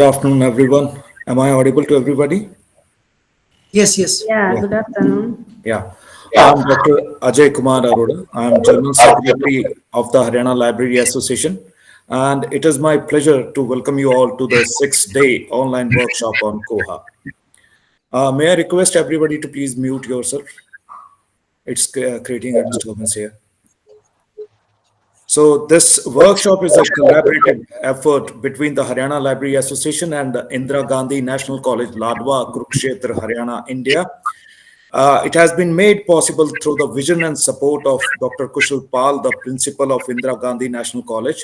afternoon, everyone. Am I audible to everybody? Yes, yes. Yeah, Yeah. good afternoon. Yeah. I'm Dr. Ajay Kumar Arora. I'm General Secretary of the Haryana Library Association, and it is my pleasure to welcome you all to the 6-day online workshop on Koha. May I request everybody to please mute yourself? It's creating a disturbance here. So this workshop is a collaborative effort between the Haryana Library Association and the Indra Gandhi National College, Ladwa, Kurukshetra, Haryana, India. It has been made possible through the vision and support of Dr. Kushal Pal, the principal of Indra Gandhi National College.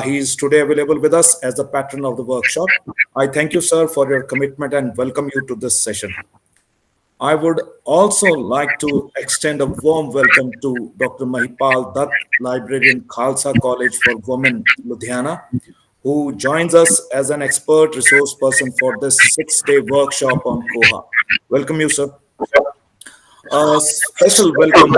He is today available with us as the patron of the workshop. I thank you, sir, for your commitment and welcome you to this session. I would also like to extend a warm welcome to Dr. Mahipal Dutt, librarian, Khalsa College for Women, Ludhiana, who joins us as an expert resource person for this 6-day workshop on Koha. Welcome you, sir. A special welcome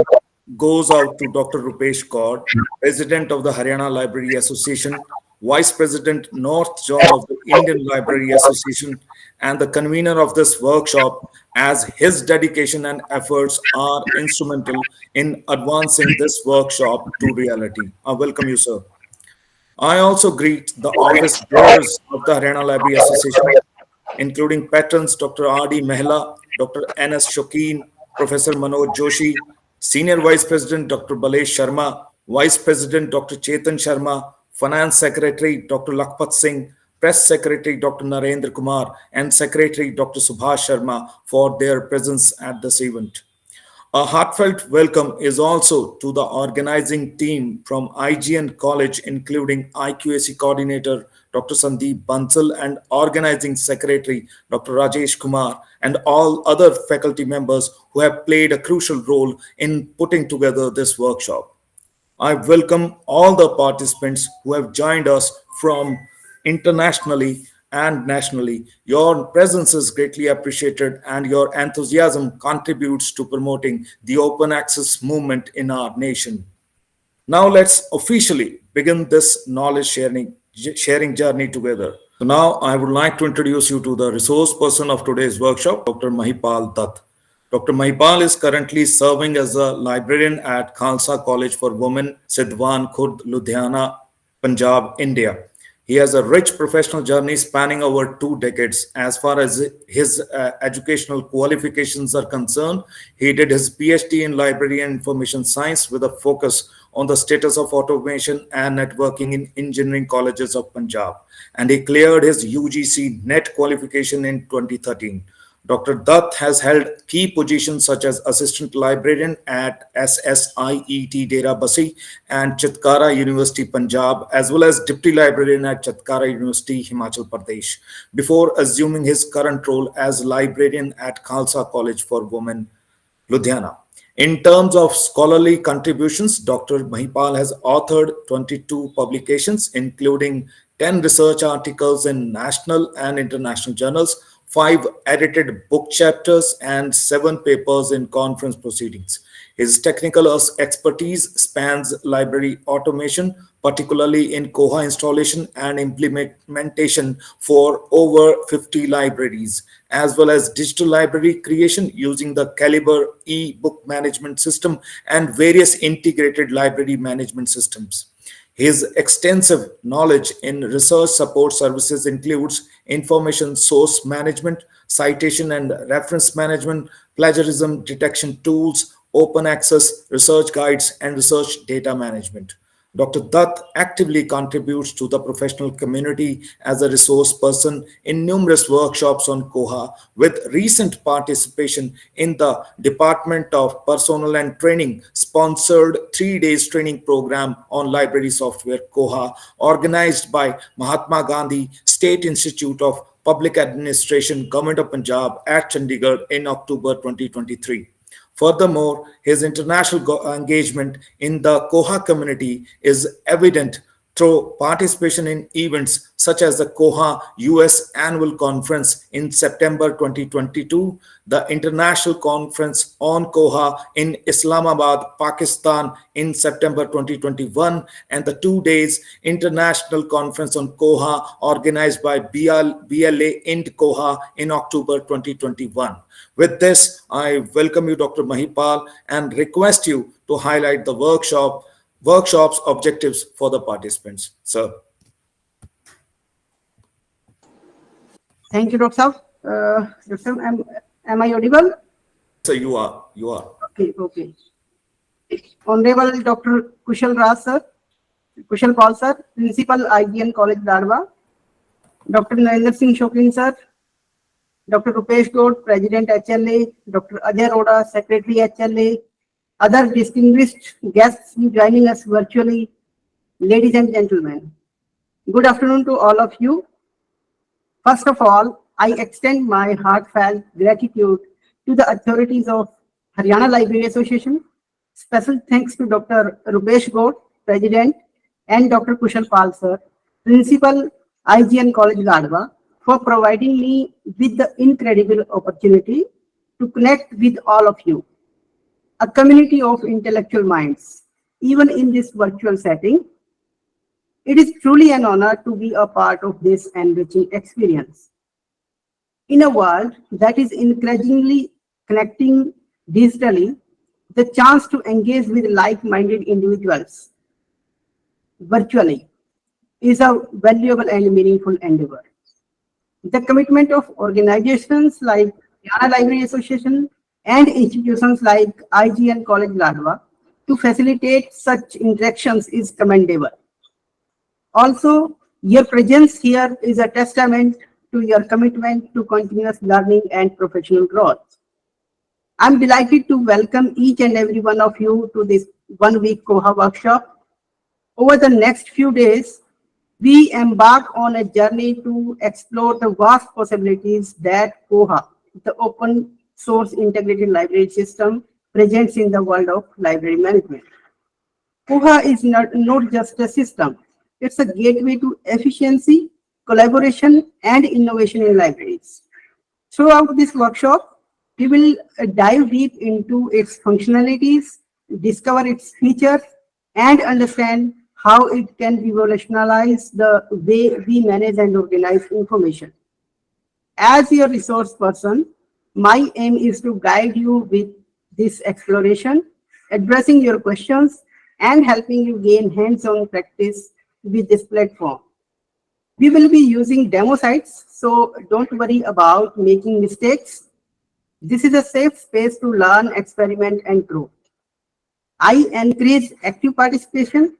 goes out to Dr. Rupesh Kaur, President of the Haryana Library Association, Vice President North Zone of the Indian Library Association, and the convener of this workshop, as his dedication and efforts are instrumental in advancing this workshop to reality. I welcome you, sir. I also greet the office bearers of the Haryana Library Association, including patrons Dr. R.D. Mehla, Dr. N.S. Shokeen, Professor Manoj Joshi, Senior Vice President Dr. Balesh Sharma, Vice President Dr. Chetan Sharma, Finance Secretary Dr. Lakpat Singh, Press Secretary Dr. Narendra Kumar, and Secretary Dr. Subhash Sharma for their presence at this event. A heartfelt welcome is also to the organizing team from IGN College, including IQAC coordinator Dr. Sandeep Bansal and organizing secretary Dr. Rajesh Kumar, and all other faculty members who have played a crucial role in putting together this workshop. I welcome all the participants who have joined us from internationally and nationally. Your presence is greatly appreciated, and your enthusiasm contributes to promoting the open access movement in our nation. Now, let's officially begin this knowledge sharing journey together. So, now I would like to introduce you to the resource person of today's workshop, Dr. Mahipal Dutt. Dr. Mahipal is currently serving as a librarian at Khalsa College for Women, Sidwan, Khurd, Ludhiana, Punjab, India. He has a rich professional journey spanning over 2 decades. As far as his educational qualifications are concerned, he did his PhD in Library and Information Science with a focus on the status of automation and networking in engineering colleges of Punjab. And he cleared his UGC NET qualification in 2013. Dr. Dutt has held key positions such as Assistant Librarian at SSIET Dera Bassi and Chitkara University, Punjab, as well as Deputy Librarian at Chitkara University, Himachal Pradesh, before assuming his current role as Librarian at Khalsa College for Women, Ludhiana. In terms of scholarly contributions, Dr. Mahipal has authored 22 publications, including 10 research articles in national and international journals, 5 edited book chapters, and 7 papers in conference proceedings. His technical expertise spans library automation, particularly in Koha installation and implementation for over 50 libraries, as well as digital library creation using the Caliber e-book management system and various integrated library management systems. His extensive knowledge in research support services includes information source management, citation and reference management, plagiarism detection tools, open access research guides, and research data management. Dr. Dutt actively contributes to the professional community as a resource person in numerous workshops on Koha, with recent participation in the Department of Personnel and Training sponsored 3 days training program on library software Koha, organized by Mahatma Gandhi State Institute of Public Administration, Government of Punjab at Chandigarh in October 2023. Furthermore, his international engagement in the Koha community is evident through participation in events such as the Koha US Annual Conference in September 2022, the International Conference on Koha in Islamabad, Pakistan in September 2021, and the 2 days International Conference on Koha organized by BLA Ind Koha in October 2021. With this, I welcome you, Dr. Mahipal, and request you to highlight the workshop's objectives for the participants. Sir. Thank you, Dr. Saab. Dr. Saab, am I audible? Sir, you are. You are. Okay, okay. Honorable Dr. Kushal Raj, sir. Kushal Paul, sir. Principal, IGN College, Ladwa. Dr. Narendra Singh Shokin, sir. Dr. Rupesh Gaud, President, HLA. Dr. Ajay Roda, Secretary, HLA. Other distinguished guests joining us virtually. Ladies and gentlemen, good afternoon to all of you. First of all, I extend my heartfelt gratitude to the authorities of Haryana Library Association. Special thanks to Dr. Rupesh Gaud, President, and Dr. Kushal Pal, sir, Principal, IGN College, Ladwa, for providing me with the incredible opportunity to connect with all of you, a community of intellectual minds, even in this virtual setting. It is truly an honor to be a part of this enriching experience. In a world that is increasingly connecting digitally, the chance to engage with like-minded individuals virtually is a valuable and meaningful endeavor. The commitment of organizations like Haryana Library Association and institutions like IGN College Ladwa to facilitate such interactions is commendable. Also, your presence here is a testament to your commitment to continuous learning and professional growth. I'm delighted to welcome each and every one of you to this one-week Koha workshop. Over the next few days, we embark on a journey to explore the vast possibilities that Koha, the open source integrated library system, presents in the world of library management. Koha is not just a system. It's a gateway to efficiency, collaboration, and innovation in libraries. Throughout this workshop, we will dive deep into its functionalities, discover its features, and understand how it can revolutionize the way we manage and organize information. As your resource person, my aim is to guide you with this exploration, addressing your questions, and helping you gain hands-on practice with this platform. We will be using demo sites, so don't worry about making mistakes. This is a safe space to learn, experiment, and grow. I encourage active participation.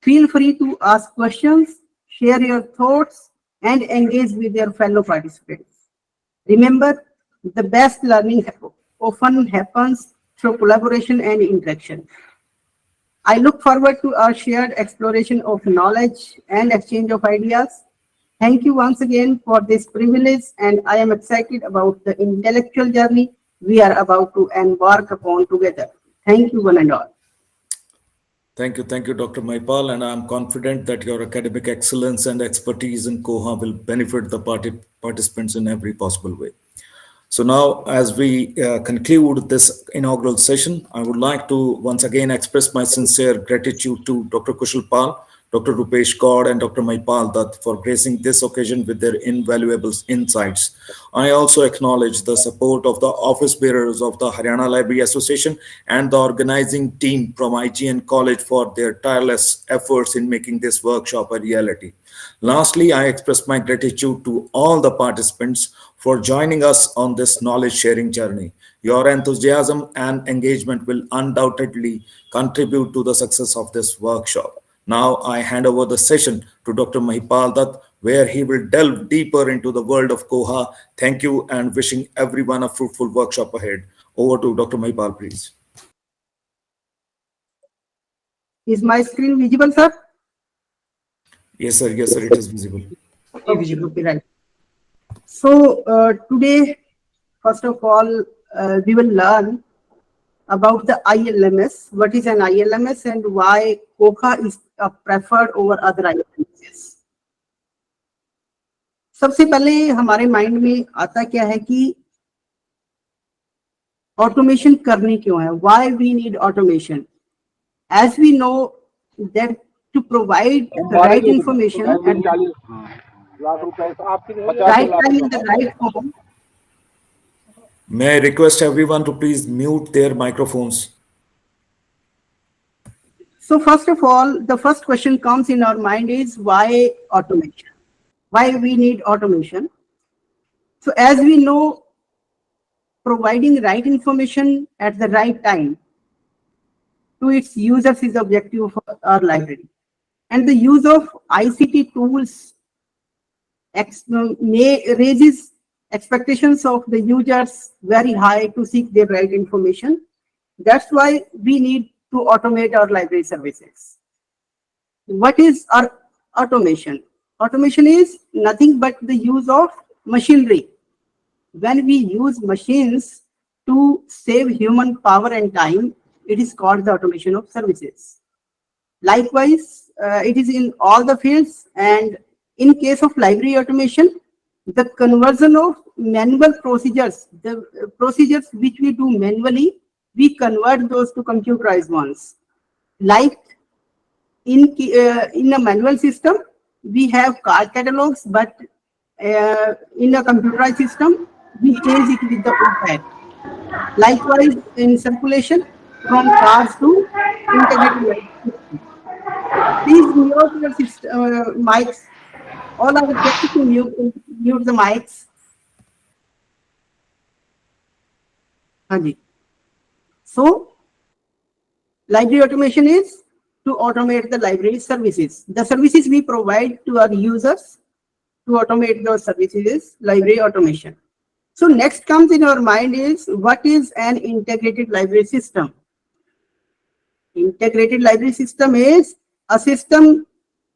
Feel free to ask questions, share your thoughts, and engage with your fellow participants. Remember, the best learning often happens through collaboration and interaction. I look forward to our shared exploration of knowledge and exchange of ideas. Thank you once again for this privilege, and I am excited about the intellectual journey we are about to embark upon together. Thank you, one and all. Thank you, Dr. Mahipal, and I'm confident that your academic excellence and expertise in Koha will benefit the participants in every possible way. So now, as we conclude this inaugural session, I would like to once again express my sincere gratitude to Dr. Kushal Pal, Dr. Rupesh Gaud, and Dr. Mahipal Dutt for gracing this occasion with their invaluable insights. I also acknowledge the support of the office bearers of the Haryana Library Association and the organizing team from IGN College for their tireless efforts in making this workshop a reality. Lastly, I express my gratitude to all the participants for joining us on this knowledge sharing journey. Your enthusiasm and engagement will undoubtedly contribute to the success of this workshop. Now I hand over the session to Dr. Mahipal Dutt, where he will delve deeper into the world of Koha. Thank you and wishing everyone a fruitful workshop ahead. Over to Dr. Mahipal, please. Is my screen visible, sir? Yes, sir. Yes, sir. It is visible. Okay, okay, right. So today, first of all, we will learn about the ILMS. What is an ILMS and why Koha is preferred over other ILMS? सबसे पहले हमारे mind में आता क्या है कि automation करनी क्यों है? Why we need automation? As we know that to provide right information at right time in the right form. May I request everyone to please mute their microphones? So first of all, the first question comes in our mind is why automation? Why we need automation? So as we know, providing right information at the right time to its users is the objective of our library. And the use of ICT tools raises expectations of the users very high to seek the right information. That's why we need to automate our library services. What is our automation? Automation is nothing but the use of machinery. When we use machines to save human power and time, it is called the automation of services. Likewise, it is in all the fields, and in case of library automation, the conversion of manual procedures, the procedures which we do manually, we convert those to computerized ones. Like in a manual system, we have card catalogs, but in a computerized system, we change it with the OPAC. Likewise, in circulation, from cards to integrated library. Please mute your mics. All are requested to mute the mics. Hanji. So, library automation is to automate the library services. The services we provide to our users to automate those services is library automation. So next comes in our mind is what is an integrated library system? Integrated library system is a system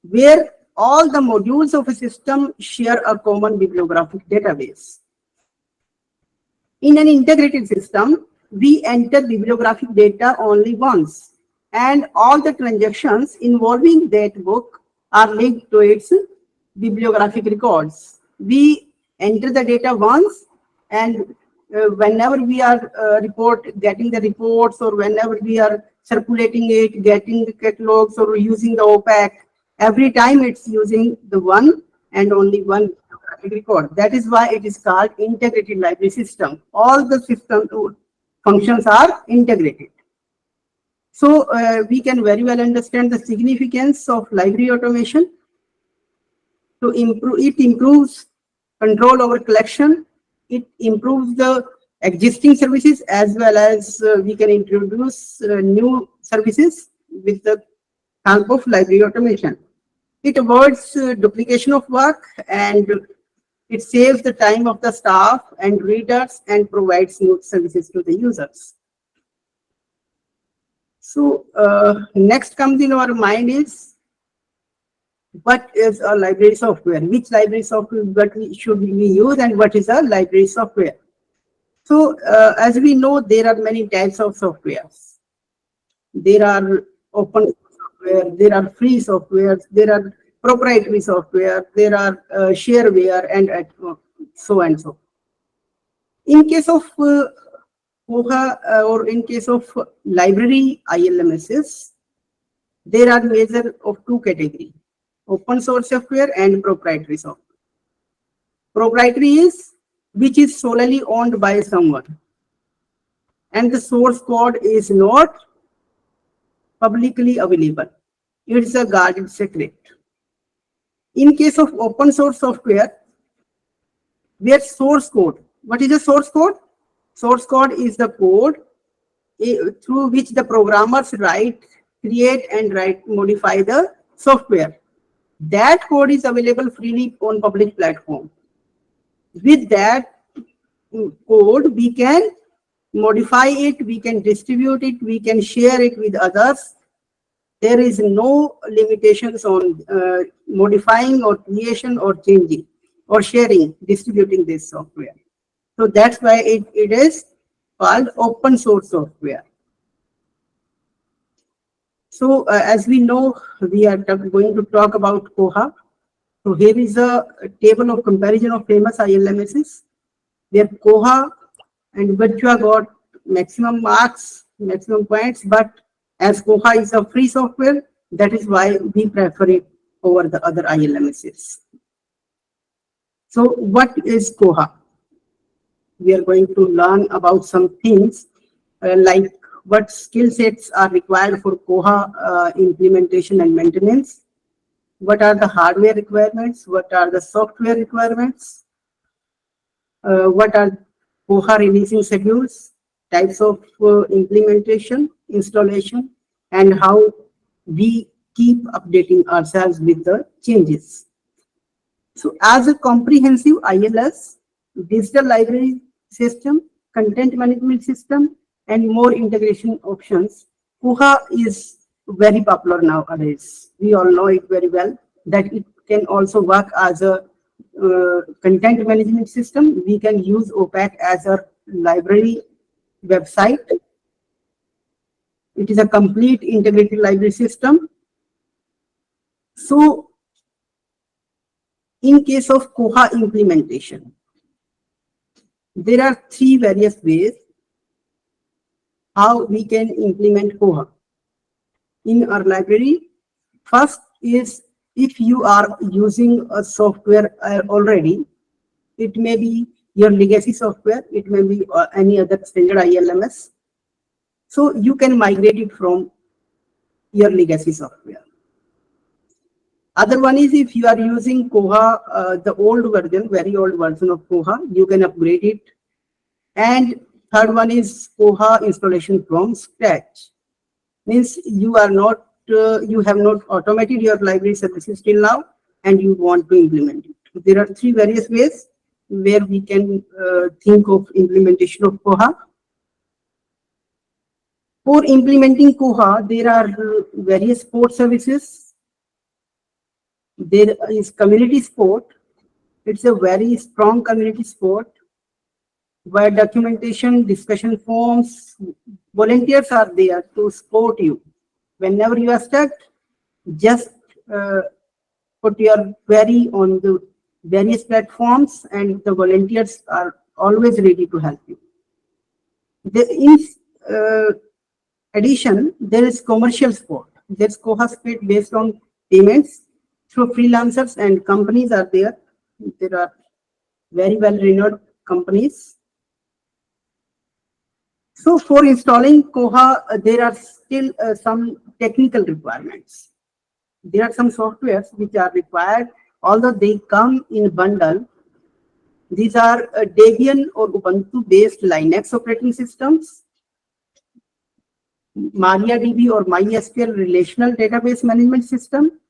where all the modules of a system share a common bibliographic database. In an integrated system, we enter bibliographic data only once, and all the transactions involving that book are linked to its bibliographic records. We enter the data once, and whenever we are getting the reports, or whenever we are circulating it, getting the catalogs, or using the OPAC, every time it's using the one and only one record. That is why it is called integrated library system. All the system functions are integrated. So we can very well understand the significance of library automation. To improve, it improves control over collection. It improves the existing services, as well as we can introduce new services with the help of library automation. It avoids duplication of work, and it saves the time of the staff and readers and provides new services to the users. So next comes in our mind is what is a library software? Which library software should we use, and what is a library software? So as we know, there are many types of softwares. There are open software, there are free softwares, there are proprietary software, there are shareware, and so and so. In case of Koha, or in case of library ILMSs, there are major of two categories: open source software and proprietary software. Proprietary is which is solely owned by someone, and the source code is not publicly available. It's a guarded secret. In case of open source software, where source code, what is a source code? Source code is the code through which the programmers create and modify the software. That code is available freely on public platform. With that code, we can modify it, we can distribute it, we can share it with others. There is no limitations on modifying or creation or changing or sharing, distributing this software. So that's why it is called open source software. So as we know, we are going to talk about Koha. So here is a table of comparison of famous ILMSs, where Koha and Virtua got maximum marks, maximum points, but as Koha is a free software, that is why we prefer it over the other ILMSs. So what is Koha? We are going to learn about some things like what skill sets are required for Koha implementation and maintenance, what are the hardware requirements, what are the software requirements, what are Koha releasing schedules, types of implementation, installation, and how we keep updating ourselves with the changes. So as a comprehensive ILS, digital library system, content management system, and more integration options, Koha is very popular nowadays. We all know it very well that it can also work as a content management system. We can use OPAC as a library website. It is a complete integrated library system. So in case of Koha implementation, there are three various ways how we can implement Koha in our library. First is if you are using a software already, it may be your legacy software, it may be any other standard ILMS. So you can migrate it from your legacy software. Other one is if you are using Koha, the old version, very old version of Koha, you can upgrade it. And third one is Koha installation from scratch. Means you are not, you have not automated your library services till now, and you want to implement it. There are three various ways where we can think of implementation of Koha. For implementing Koha, there are various support services. There is community support. It's a very strong community support where documentation, discussion forums, volunteers are there to support you. Whenever you are stuck, just put your query on the various platforms and the volunteers are always ready to help you. In addition, there is commercial support. There's Koha support based on payments through freelancers and companies are there. There are very well-renowned companies. So for installing Koha, there are still some technical requirements. There are some softwares which are required, although they come in bundle. These are Debian or Ubuntu-based Linux operating systems, MariaDB or MySQL relational database management system,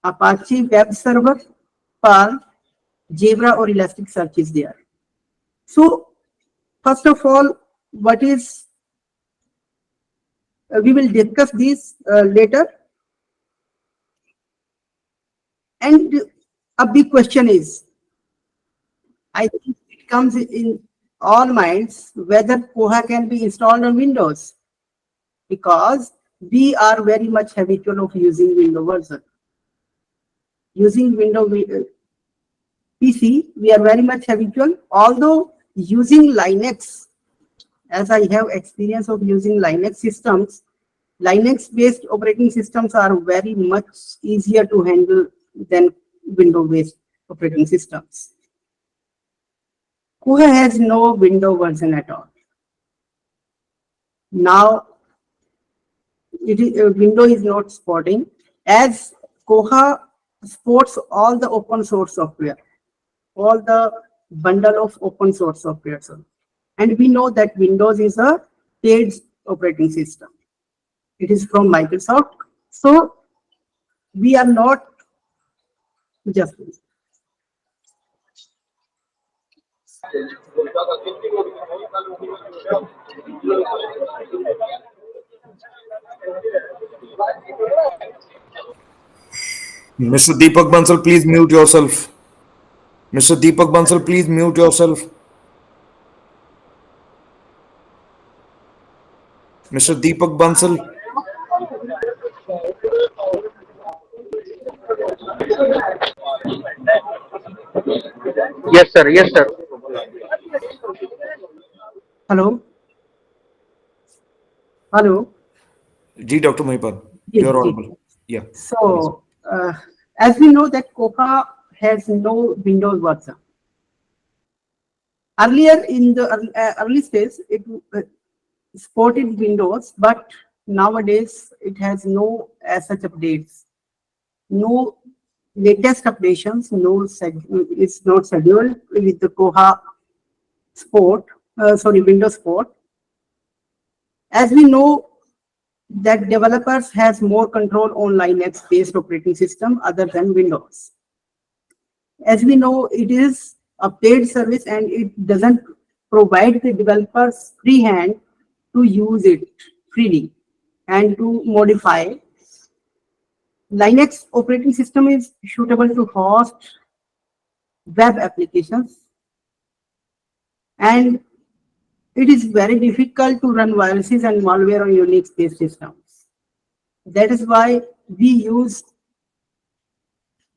Apache web server, Perl, Jabra or Elasticsearch is there. So first of all, what is we will discuss these later. And a big question is, I think it comes in all minds, whether Koha can be installed on Windows, because we are very much habitual of using Windows version. Using Windows PC, we are very much habitual, although using Linux, as I have experience of using Linux systems, Linux-based operating systems are very much easier to handle than Windows-based operating systems. Koha has no Windows version at all. Now, Windows is not supporting, as Koha supports all the open source software, all the bundle of open source software. And we know that Windows is a paid operating system. It is from Microsoft. So we are not just Mr. Deepak Bansal, please mute yourself. Mr. Deepak Bansal, please mute yourself. Mr. Deepak Bansal. Yes, sir. Yes, sir. Hello? Hello? Ji, Dr. Mahipal, Yes, you are yes. audible. Yeah, please. So, as we know that Koha has no Windows version. Earlier in the early stage, it supported Windows, but nowadays it has no as such updates, no latest updations, it's not scheduled with the Koha Windows support. As we know that developers has more control on Linux based operating system other than Windows. As we know, it is a paid service and it doesn't provide the developers free hand to use it freely and to modify. Linux operating system is suitable to host web applications, and it is very difficult to run viruses and malware on Unix based systems. That is why we use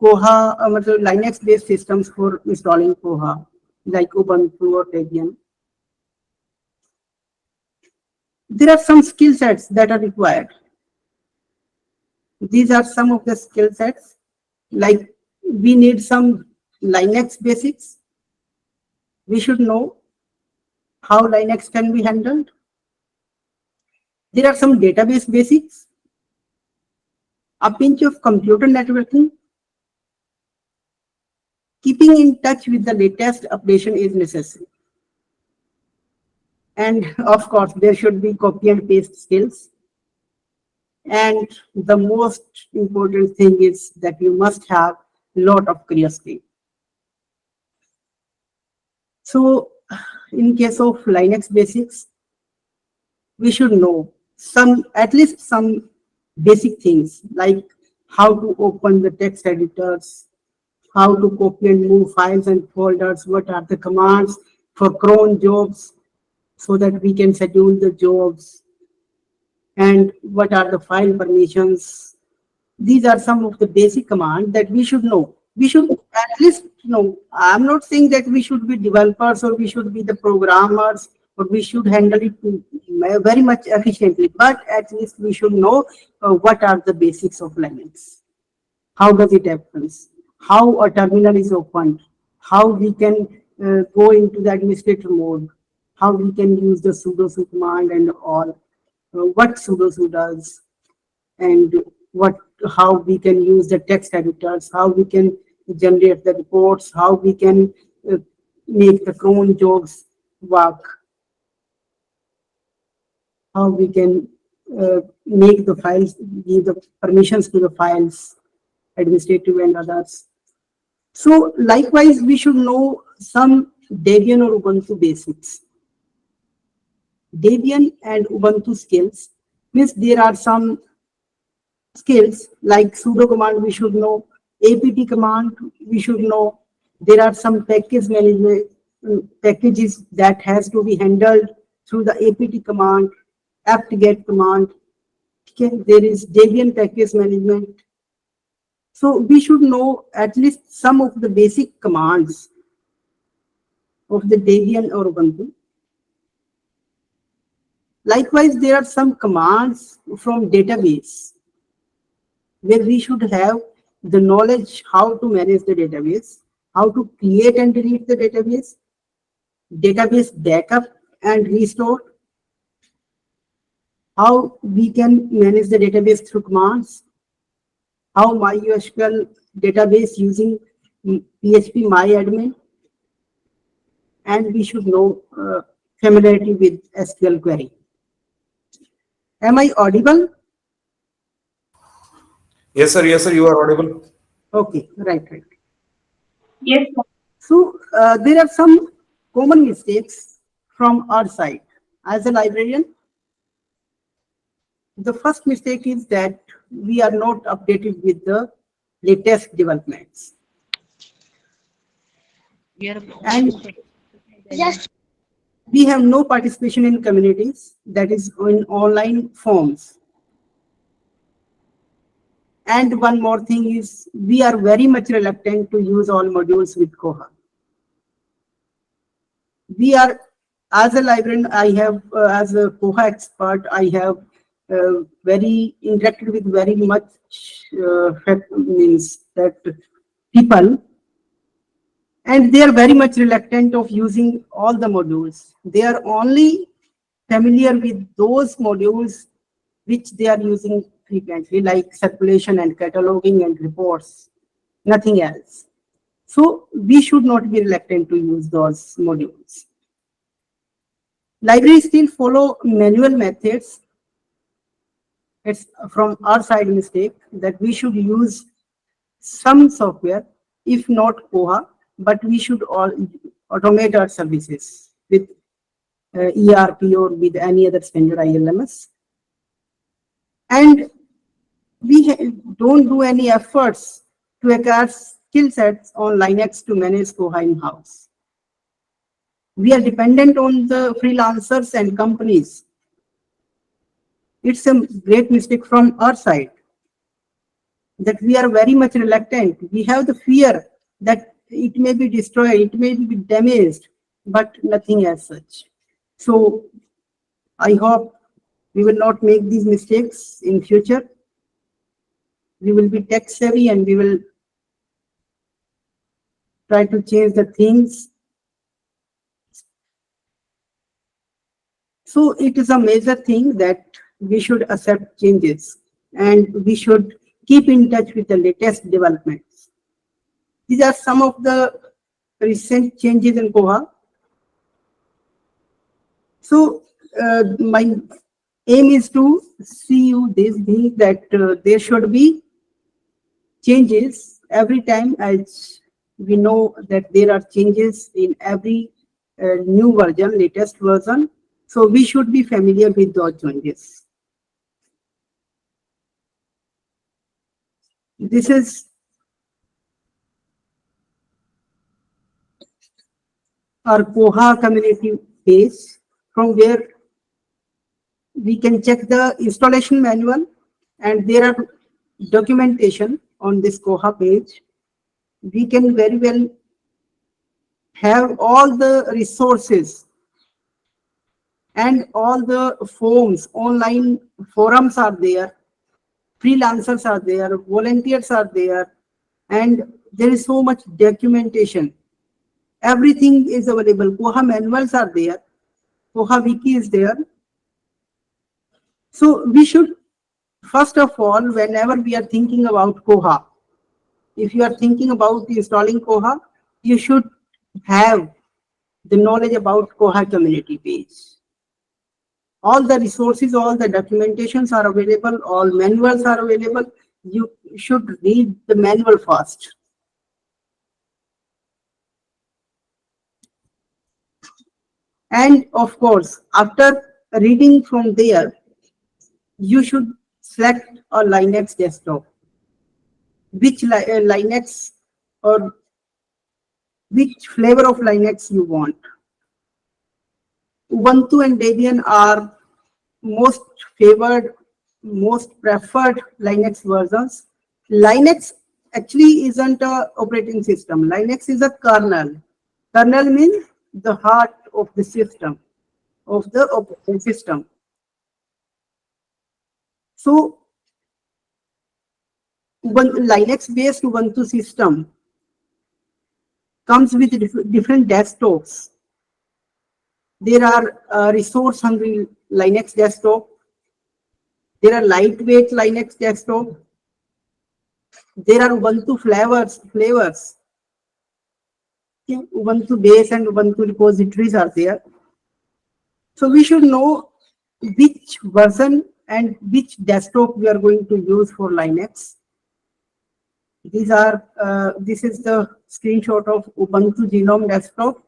Koha, Linux based systems for installing Koha, like Ubuntu or Debian. There are some skill sets that are required. These are some of the skill sets, like we need some Linux basics. We should know how Linux can be handled. There are some database basics, a pinch of computer networking. Keeping in touch with the latest updation is necessary. And of course, there should be copy and paste skills. And the most important thing is that you must have a lot of curiosity. So in case of Linux basics, we should know at least some basic things like how to open the text editors, how to copy and move files and folders, what are the commands for cron jobs so that we can schedule the jobs, and what are the file permissions. These are some of the basic commands that we should know. We should at least know. I'm not saying that we should be developers or we should be the programmers or we should handle it very much efficiently, but at least we should know what are the basics of Linux. How does it happen? How a terminal is opened? How we can go into the administrator mode? How we can use the sudo command and all? What sudo does? And how we can use the text editors, how we can generate the reports, how we can make the cron jobs work, how we can make the files, give the permissions to the files, administrative and others. So likewise, we should know some Debian or Ubuntu basics. Debian and Ubuntu skills means there are some skills like sudo command we should know, apt command we should know. There are some package management packages that has to be handled through the apt command, apt-get command. Okay, there is Debian package management. So we should know at least some of the basic commands of the Debian or Ubuntu. Likewise, there are some commands from database where we should have the knowledge how to manage the database, how to create and delete the database backup and restore, how we can manage the database through commands, how MySQL database using PHP MyAdmin, and we should know familiarity with SQL query. Am I audible? Yes, sir, you are audible. Okay, right. Yes, sir. So there are some common mistakes from our side. As a librarian, the first mistake is that we are not updated with the latest developments. And we have no participation in communities, that is in online forums. And one more thing is, we are very much reluctant to use all modules with Koha. We are, as a librarian, I have, as a Koha expert, I have very interacted with very much means that people, and they are very much reluctant of using all the modules. They are only familiar with those modules which they are using frequently, like circulation and cataloging and reports, nothing else. So we should not be reluctant to use those modules. Libraries still follow manual methods. It's from our side mistake that we should use some software, if not Koha, but we should all automate our services with ERP or with any other standard ILMS. And we don't do any efforts to acquire skill sets on Linux to manage Koha in-house. We are dependent on the freelancers and companies. It's a great mistake from our side that we are very much reluctant. We have the fear that it may be destroyed, it may be damaged, but nothing as such. So I hope we will not make these mistakes in future. We will be tech savvy and we will try to change the things. So it is a major thing that we should accept changes and we should keep in touch with the latest developments. These are some of the recent changes in Koha. So my aim is to see you this thing that there should be changes every time, as we know that there are changes in every new version, latest version. So we should be familiar with those changes. This is our Koha community page, from where we can check the installation manual, and there are documentation on this Koha page. We can very well have all the resources and all the forms, online forums are there, freelancers are there, volunteers are there, and there is so much documentation. Everything is available. Koha manuals are there. Koha wiki is there. So we should, first of all, whenever we are thinking about Koha, if you are thinking about installing Koha, you should have the knowledge about Koha community page. All the resources, all the documentations are available, all manuals are available. You should read the manual first. And of course, after reading from there, you should select a Linux desktop. Which Linux or which flavor of Linux you want. Ubuntu and Debian are most favored, most preferred Linux versions. Linux actually isn't an operating system. Linux is a kernel. Kernel means the heart of the system, of the operating system. So Linux-based Ubuntu system comes with different desktops. There are resource-hungry Linux desktop. There are lightweight Linux desktop. There are Ubuntu flavors. Okay. Ubuntu base and Ubuntu repositories are there. So we should know which version and which desktop we are going to use for Linux. These are this is the screenshot of Ubuntu Genome desktop.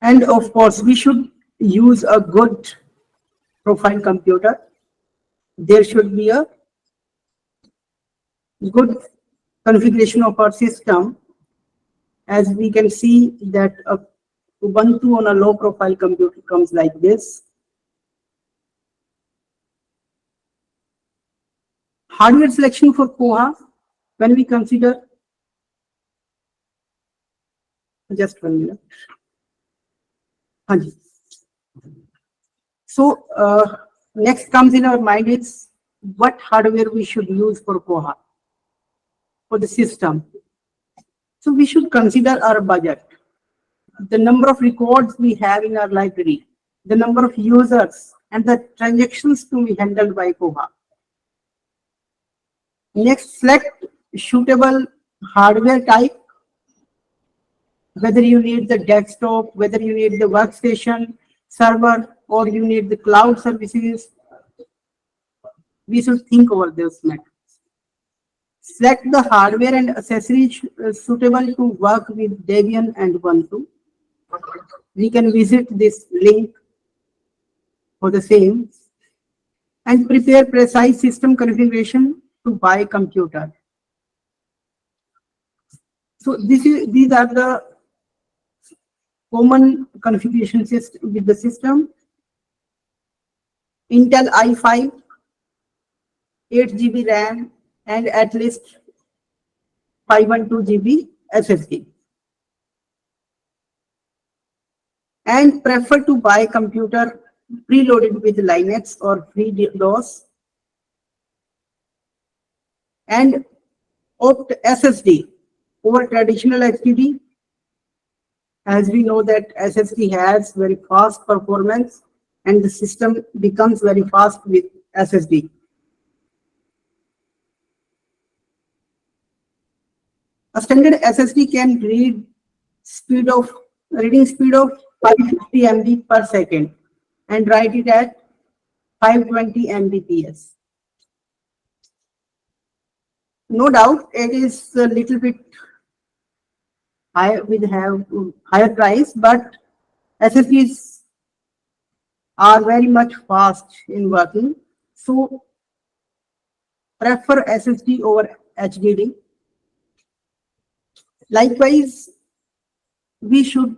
And of course, we should use a good profile computer. There should be a good configuration of our system. As we can see that Ubuntu on a low profile computer comes like this. Hardware selection for Koha, when we consider, just 1 minute. Hanji. So next comes in our mind is what hardware we should use for Koha, for the system. So we should consider our budget, the number of records we have in our library, the number of users, and the transactions to be handled by Koha. Next, select suitable hardware type, whether you need the desktop, whether you need the workstation, server, or you need the cloud services. We should think over those matters. Select the hardware and accessories suitable to work with Debian and Ubuntu. We can visit this link for the same and prepare precise system configuration to buy computer. So these are the common configuration system with the system. Intel i5, 8 GB RAM, and at least 512 GB SSD. And prefer to buy computer preloaded with Linux or free DOS. And opt SSD over traditional HDD, as we know that SSD has very fast performance and the system becomes very fast with SSD. A standard SSD can reading speed of 550 MB per second and write it at 520 Mbps. No doubt it is a little bit high, we have higher price, but SSDs are very much fast in working. So prefer SSD over HDD. Likewise, we should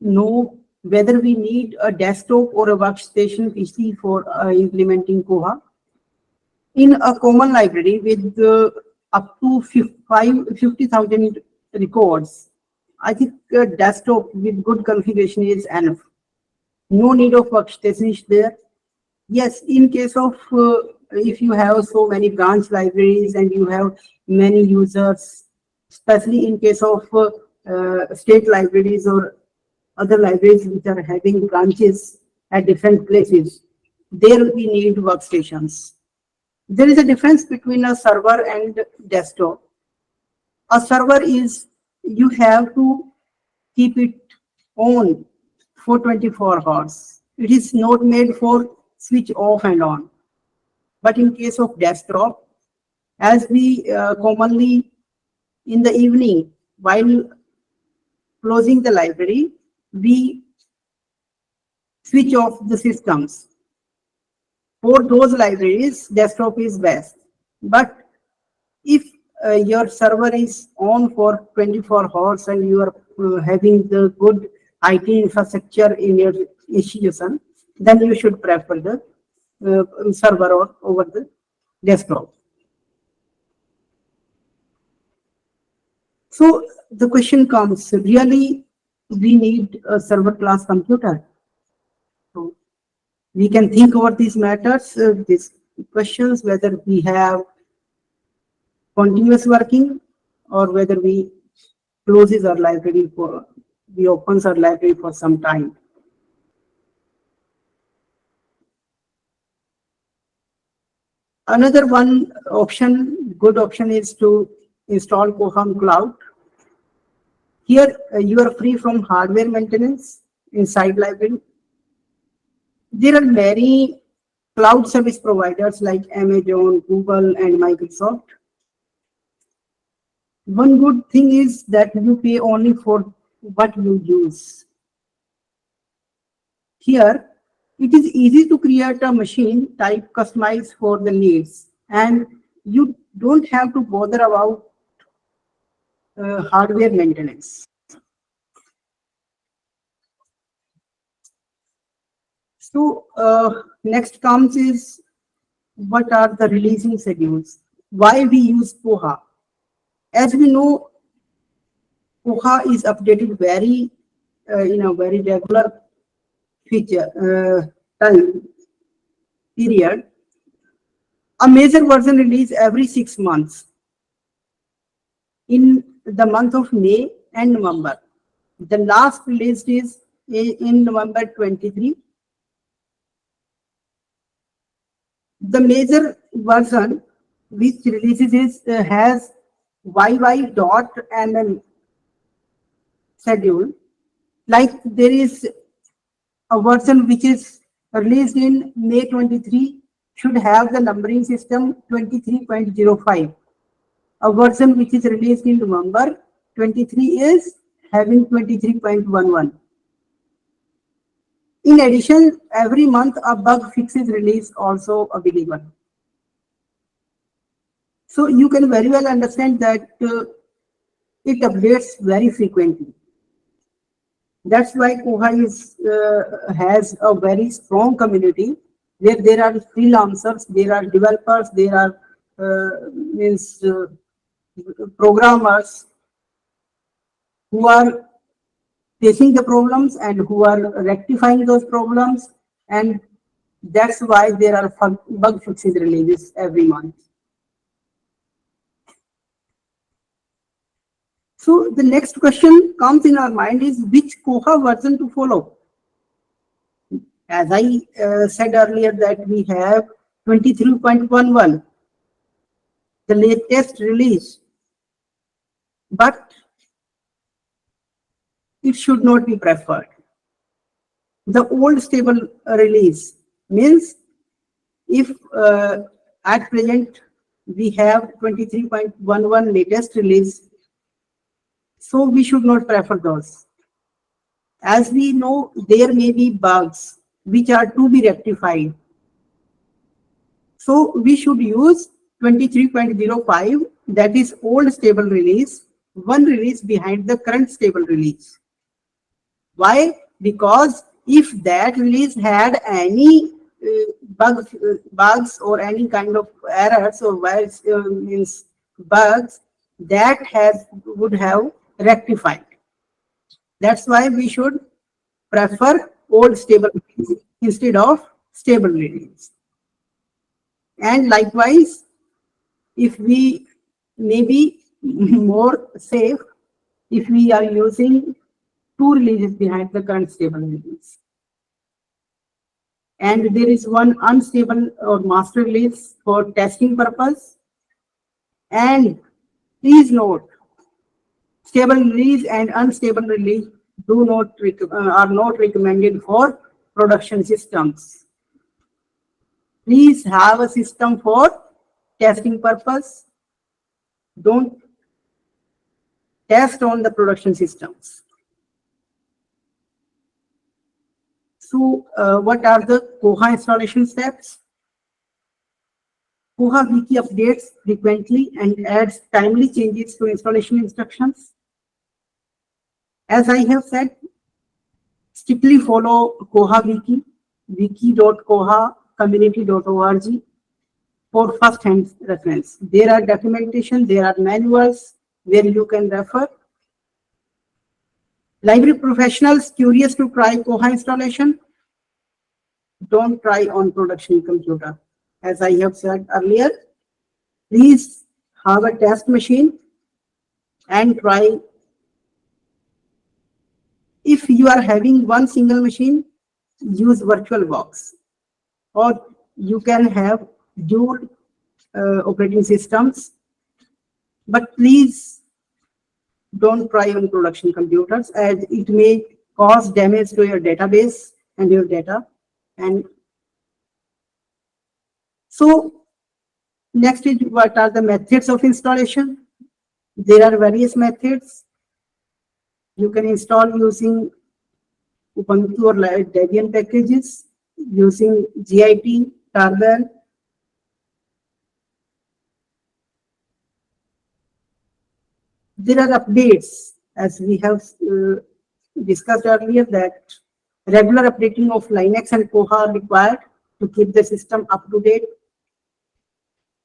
know whether we need a desktop or a workstation PC for implementing Koha. In a common library with up to 50,000 records, I think a desktop with good configuration is enough. No need of workstation is there. Yes, in case of if you have so many branch libraries and you have many users, especially in case of state libraries or other libraries which are having branches at different places, there we need workstations. There is a difference between a server and desktop. A server is, you have to keep it on for 24 hours. It is not made for switch off and on. But in case of desktop, as we commonly in the evening while closing the library, we switch off the systems. For those libraries, desktop is best. But if your server is on for 24 hours and you are having the good IT infrastructure in your institution, then you should prefer the server or over the desktop. So the question comes, really we need a server class computer? So we can think about these matters, these questions, whether we have continuous working or whether we closes our library for, we opens our library for some time. Another one option, good option, is to install Koha Cloud. Here you are free from hardware maintenance inside library. There are many cloud service providers like Amazon, Google, and Microsoft. One good thing is that you pay only for what you use. Here, it is easy to create a machine type customized for the needs, and you don't have to bother about hardware maintenance. So next comes is what are the releasing schedules? Why we use Koha? As we know, Koha is updated very in a very regular feature time period. A major version release every 6 months in the month of May and November. The last released is in November 23. The major version which releases is has YY.ML schedule. Like there is a version which is released in May 23 should have the numbering system 23.05. A version which is released in November 23 is having 23.11. In addition, every month a bug fix is released also available. So you can very well understand that it updates very frequently. That's why Koha has a very strong community where there are freelancers, there are developers, there are programmers who are facing the problems and who are rectifying those problems, and that's why there are bug fixes releases every month. So the next question comes in our mind is which Koha version to follow. As I said earlier that we have 23.11, the latest release, but it should not be preferred. The old stable release means if at present we have 23.11 latest release, so we should not prefer those. As we know, there may be bugs which are to be rectified. So we should use 23.05, that is old stable release, one release behind the current stable release. Why? Because if that release had any bugs or any kind of errors or means bugs, that would have rectified. That's why we should prefer old stable release instead of stable release. And likewise, if we may be more safe if we are using two releases behind the current stable release. And there is one unstable or master release for testing purpose. And please note, stable release and unstable release are not recommended for production systems. Please have a system for testing purpose. Don't test on the production systems. So what are the Koha installation steps? Koha Wiki updates frequently and adds timely changes to installation instructions. As I have said, strictly follow Koha Wiki, wiki.koha-community.org for first-hand reference. There are documentation, there are manuals where you can refer. Library professionals curious to try Koha installation, don't try on production computer. As I have said earlier, please have a test machine and try. If you are having one single machine, use VirtualBox, or you can have dual operating systems, but please don't try on production computers as it may cause damage to your database and your data. And so next is what are the methods of installation. There are various methods. You can install using Ubuntu or Debian packages, using GIT, Tarbell. There are updates, as we have discussed earlier, that Regular updating of Linux and Koha are required to keep the system up to date.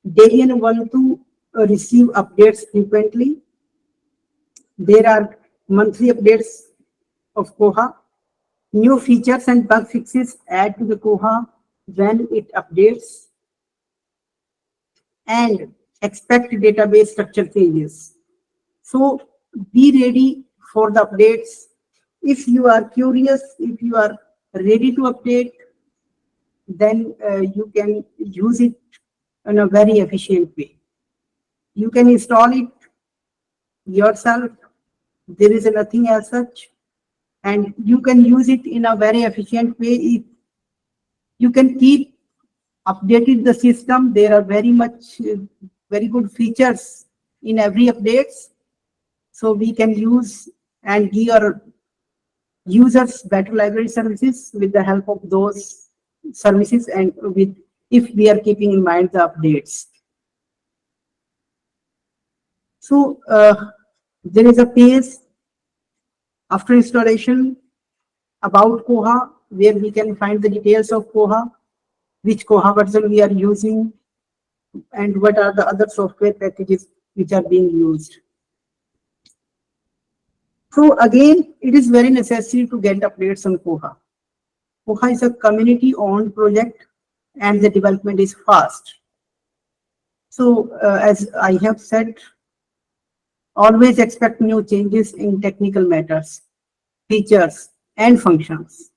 Debian want to receive updates frequently. There are monthly updates of Koha. New features and bug fixes add to the Koha when it updates, and expect database structure changes. So be ready for the updates. If you are curious, if you are ready to update, then you can use it in a very efficient way. You can install it yourself. There is nothing as such, and you can use it in a very efficient way. You can keep updated the system. There are very good features in every updates, so we can use and give our users better library services with the help of those services, and with if we are keeping in mind the updates. So there is a page after installation about Koha, where we can find the details of Koha, which Koha version we are using, and what are the other software packages which are being used. So again, it is very necessary to get updates on Koha. Koha is a community-owned project, and the development is fast. So as I have said, always expect new changes in technical matters, features, and functions.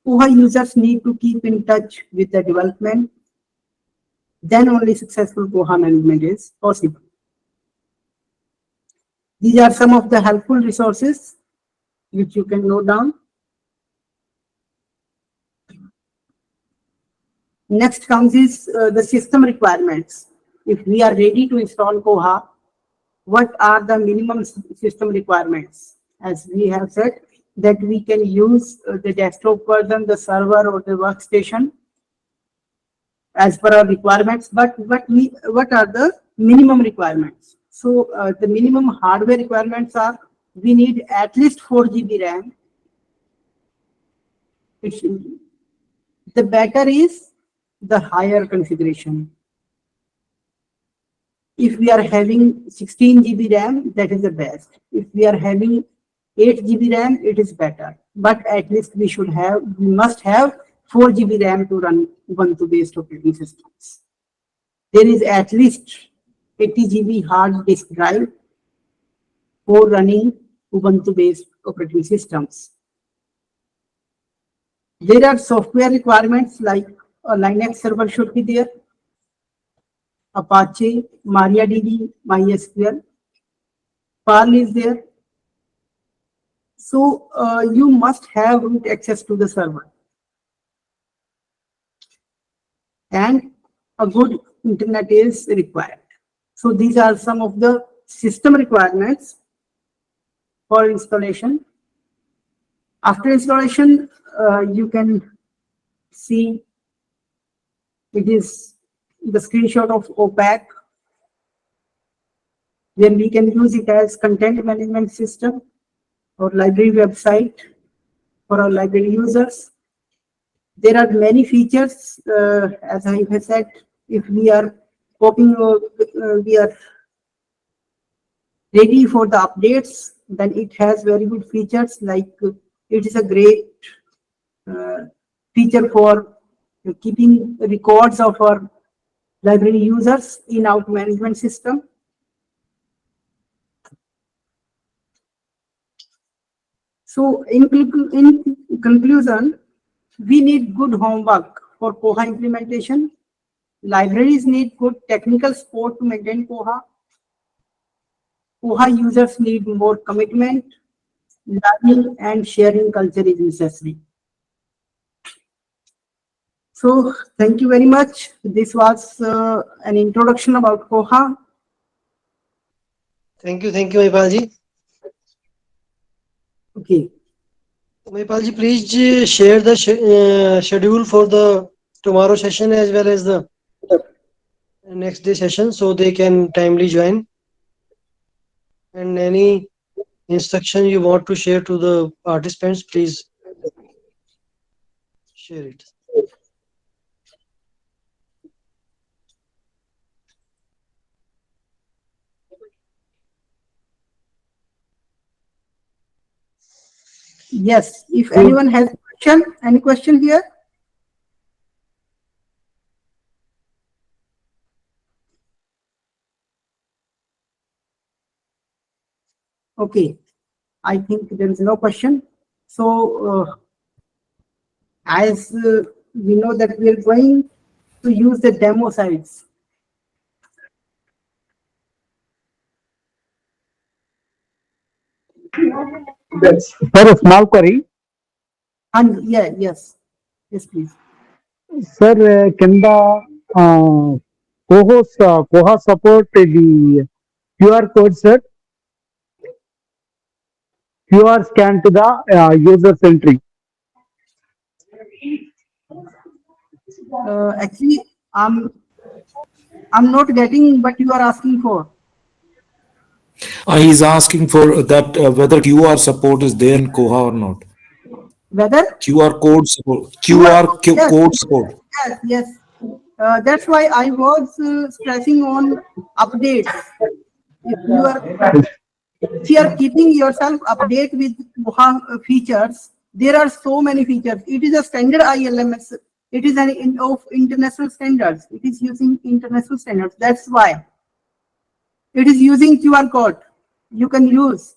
Koha users need to keep in touch with the development. Then only successful Koha management is possible. These are some of the helpful resources which you can note down. Next comes is the system requirements. If we are ready to install Koha, what are the minimum system requirements? As we have said, that we can use the desktop version, the server, or the workstation as per our requirements. But what are the minimum requirements? So the minimum hardware requirements are, we need at least 4 GB RAM. The better is the higher configuration. If we are having 16 GB RAM, that is the best. If we are having 8 GB RAM, it is better. But at least we must have 4 GB RAM to run Ubuntu-based operating systems. There is at least 80 GB hard disk drive for running Ubuntu-based operating systems. There are software requirements like a Linux server should be there, Apache, MariaDB, MySQL, Perl is there. So you must have root access to the server, and a good internet is required. So these are some of the system requirements for installation. After installation, you can see it is the screenshot of OPAC, where we can use it as content management system or library website for our library users. There are many features, as I have said. If we are hoping we are ready for the updates, then it has very good features, like it is a great feature for keeping records of our library users in our management system. So in conclusion, we need good homework for Koha implementation. Libraries need good technical support to maintain Koha. Koha users need more commitment. Learning and sharing culture is necessary. So thank you very much. This was an introduction about Koha. Thank you, Mahipal ji. Okay. Mahipal ji, please share the schedule for the tomorrow session as well as the next day session, so they can timely join. And any instruction you want to share to the participants, please share it. Yes, if anyone has question, any question here? Okay, I think there is no question. So, as we know that we are going to use the demo sites. That's for a small query. And yeah, yes, yes, please. Sir, can the Koha support the QR code, sir? QR scan to the user's entry. Actually, I'm not getting what you are asking for. He's asking for that whether QR support is there in Koha or not. Whether QR code support. yes, Code support. yes, yes. That's why I was stressing on updates. If you are if you are keeping yourself update with Koha features, there are so many features. It is a standard ILMS. It is of international standards. It is using international standards. That's why it is using QR code. You can use.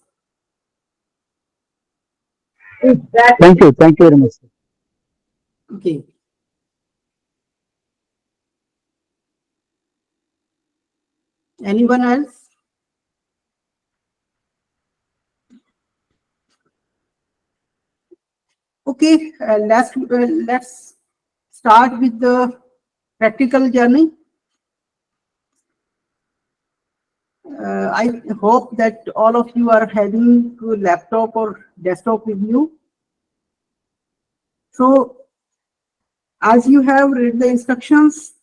Thank you very much, sir. Okay. Anyone else? Okay, let's start with the practical journey. I hope that all of you are having a laptop or desktop with you. So, as you have read the instructions,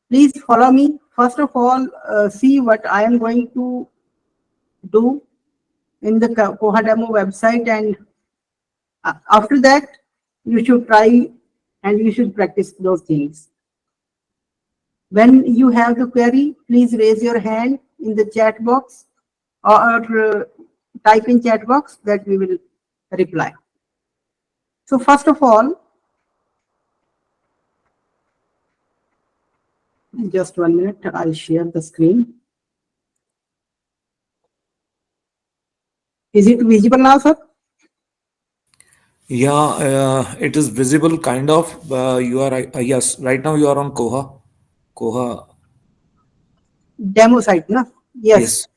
please follow me. First of all, see what I am going to do in the Koha demo website, and after that, you should try and you should practice those things. When you have the query, please raise your hand in the chat box or type in chat box that we will reply. So first of all, just 1 minute, I'll share the screen. Is it visible now, sir? Yeah, it is visible, kind of. You are, yes, right now you are on Koha. Koha, Demo site, no? Yes. yes.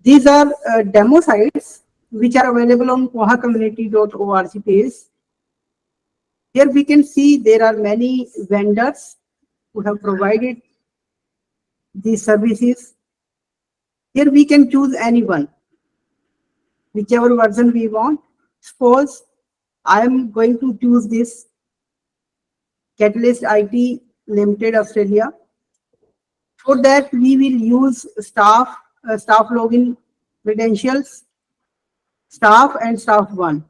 These are demo sites which are available on kohacommunity.org page. Here we can see there are many vendors who have provided these services. Here we can choose anyone, whichever version we want. Suppose I am going to choose this Catalyst IT Limited Australia. For that, we will use staff login credentials, staff and staff one.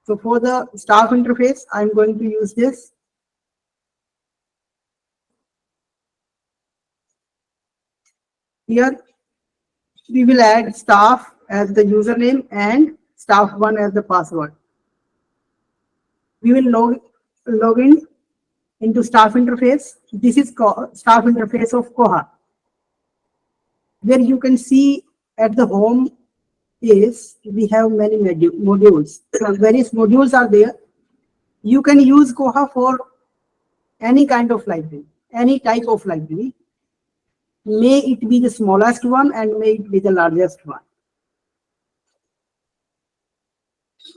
So for the staff interface, I'm going to use this. Here, we will add staff as the username and staff one as the password. We will log in into staff interface. This is staff interface of Koha, where you can see at the home is we have many modules. So various modules are there. You can use Koha for any kind of library, any type of library. May it be the smallest one and may it be the largest one.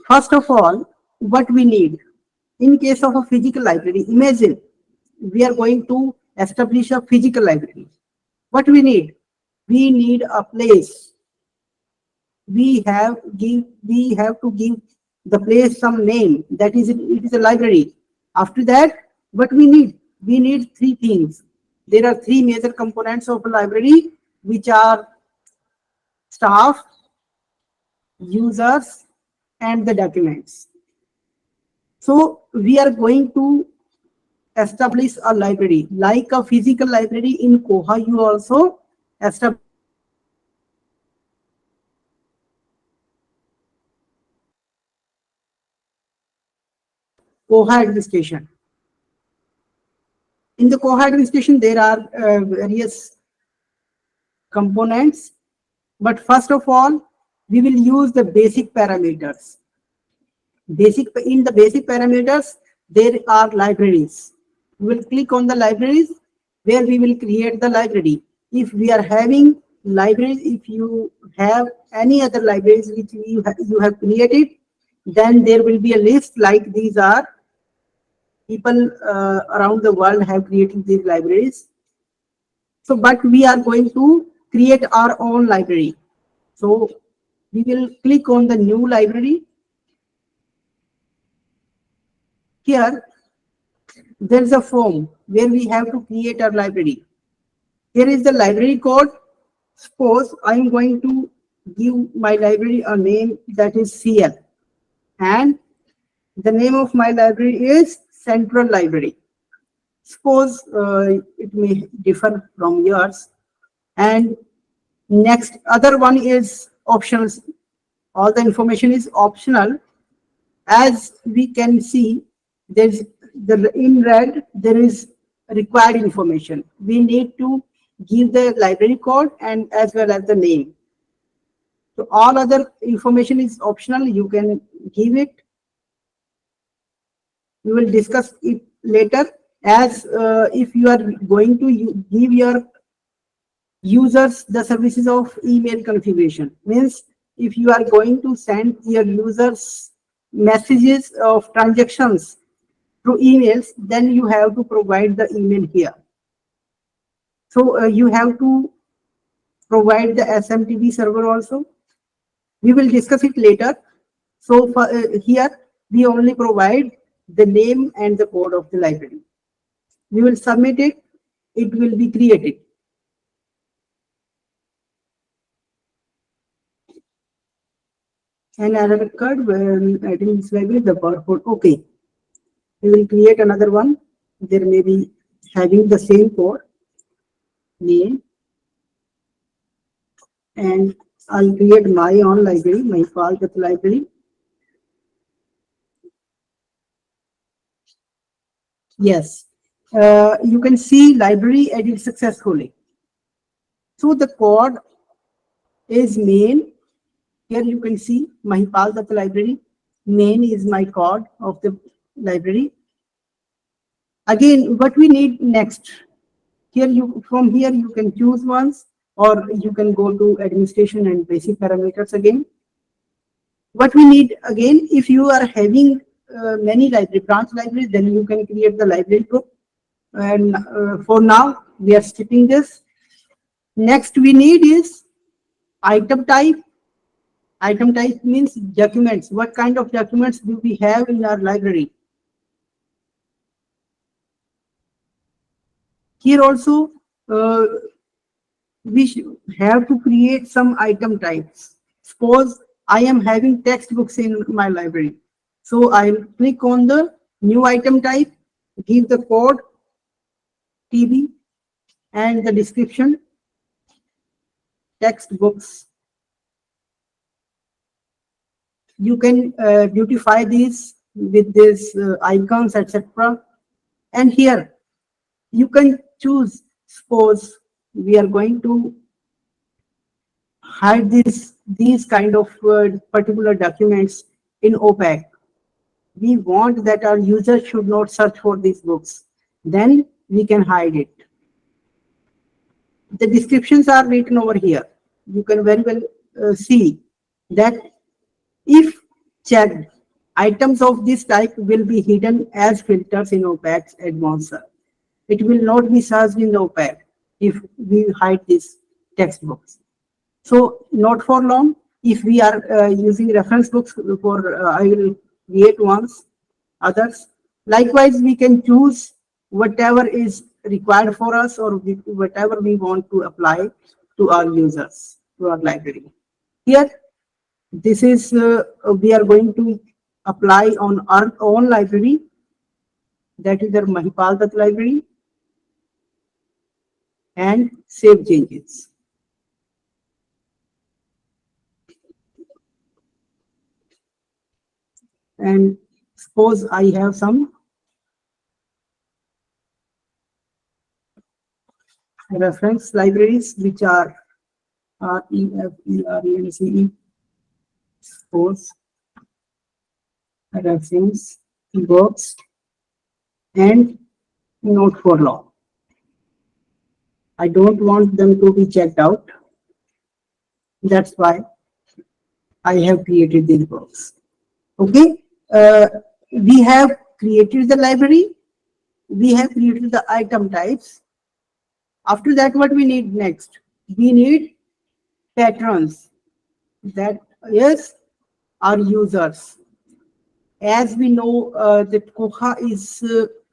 First of all, what we need in case of a physical library, imagine we are going to establish a physical library. What we need? We need a place. We have to give the place some name. That is, it is a library. After that, what we need? We need three things. There are three major components of a library, which are staff, users, and the documents. So we are going to establish a library, like a physical library in Koha. You also establish Koha administration. In the Koha administration, there are various components, but first of all, we will use the basic parameters. In the basic parameters, there are libraries. We will click on the libraries where we will create the library. If we are having libraries, if you have any other libraries which you have created, then there will be a list like these are people around the world have created these libraries. So, but we are going to create our own library. So we will click on the new library. Here, there is a form where we have to create our library. Here is the library code. Suppose I am going to give my library a name that is CL, and the name of my library is Central Library. Suppose it may differ from yours. And next, other one is optional. All the information is optional. As we can see, there's in red there is required information. We need to give the library code and as well as the name. So all other information is optional. You can give it. We will discuss it later. As if you are going to give your users the services of email configuration, means if you are going to send your users messages of transactions through emails, then you have to provide the email here. So you have to provide the SMTP server also. We will discuss it later. So for, here we only provide the name and the code of the library. We will submit it. It will be created. And another card when adding this library, the barcode. Okay. We will create another one. There may be having the same code, name, and I'll create my own library, Mahipal Dutt library. Yes, you can see library added successfully. So the code is main. Here you can see Mahipal Dutt library. Main is my code of the library. Again, what we need next. Here from here you can choose ones, or you can go to administration and basic parameters again. What we need again, if you are having many branch libraries, then you can create the library group. And for now, we are skipping this. Next we need is item type. Item type means documents. What kind of documents do we have in our library? Here also, we have to create some item types. Suppose I am having textbooks in my library. So I'll click on the new item type, give the code TB and the description, textbooks. You can beautify these with these icons, etc. And here you can choose. Suppose we are going to hide these kind of particular documents in opaque. We want that our users should not search for these books. Then we can hide it. The descriptions are written over here. You can very well see that if checked, items of this type will be hidden as filters in opaque advanced search. It will not be searched in the opaque if we hide these textbooks. So not for long. If we are using reference books for, I will create ones, others. Likewise, we can choose whatever is required for us or whatever we want to apply to our users, to our library. Here, this is, we are going to apply on our own library, that is the Mahipal Dutt library, and save changes. And suppose I have some reference libraries which are R, E, F, E, R, E, and C, E. Suppose reference works and note for law. I don't want them to be checked out. That's why I have created these works. Okay, we have created the library. We have created the item types. After that, what we need next? We need patrons. That is our users. As we know that Koha is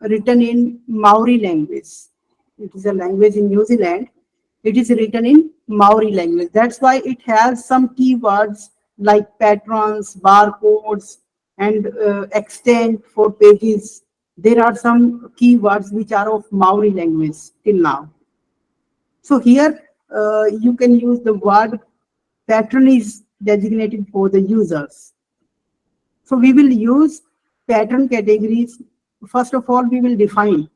written in Maori language. It is a language in New Zealand. It is written in Maori language. That's why it has some keywords like patrons, barcodes, and extent for pages. There are some keywords which are of Maori language till now. So here you can use the word patron is designated for the users. So we will use pattern categories. First of all, we will define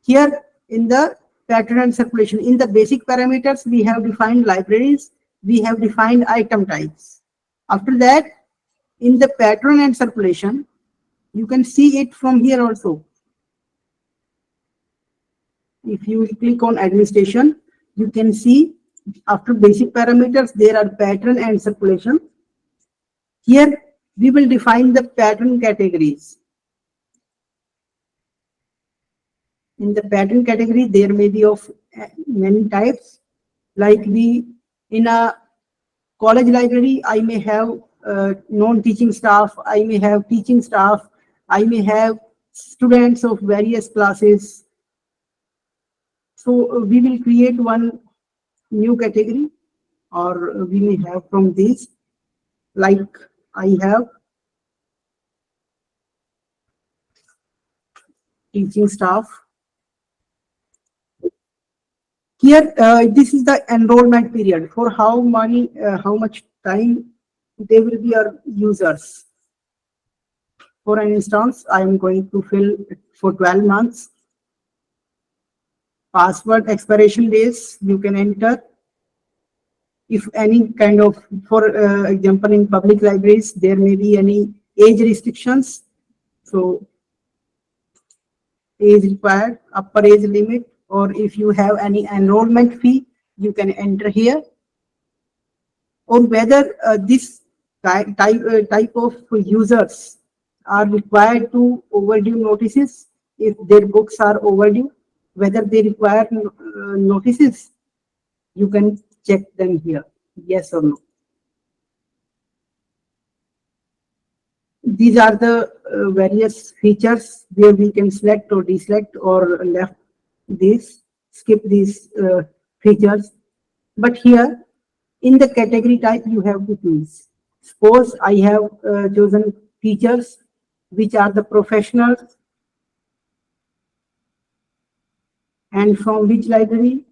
here in the pattern and circulation. In the basic parameters, we have defined libraries, we have defined item types. After that, in the pattern and circulation, you can see it from here also. If you click on administration, you can see after basic parameters, there are pattern and circulation. Here, we will define the pattern categories. In the pattern category, there may be of many types. Like in a college library, I may have non-teaching staff, I may have teaching staff, I may have students of various classes. So we will create one new category, or we may have from these, like I have teaching staff. Here, this is the enrollment period for how much time they will be our users. For an instance, I am going to fill for 12 months. Password expiration days, you can enter. If any kind of, for example, in public libraries, there may be any age restrictions. So age required, upper age limit, or if you have any enrollment fee, you can enter here. Or whether this type of users are required to overdue notices, if their books are overdue, whether they require notices, you can check them here, yes or no. These are the various features where we can select or deselect or left this, skip these features. But here in the category type, you have to choose. Suppose I have chosen teachers, which are the professionals, and from which library.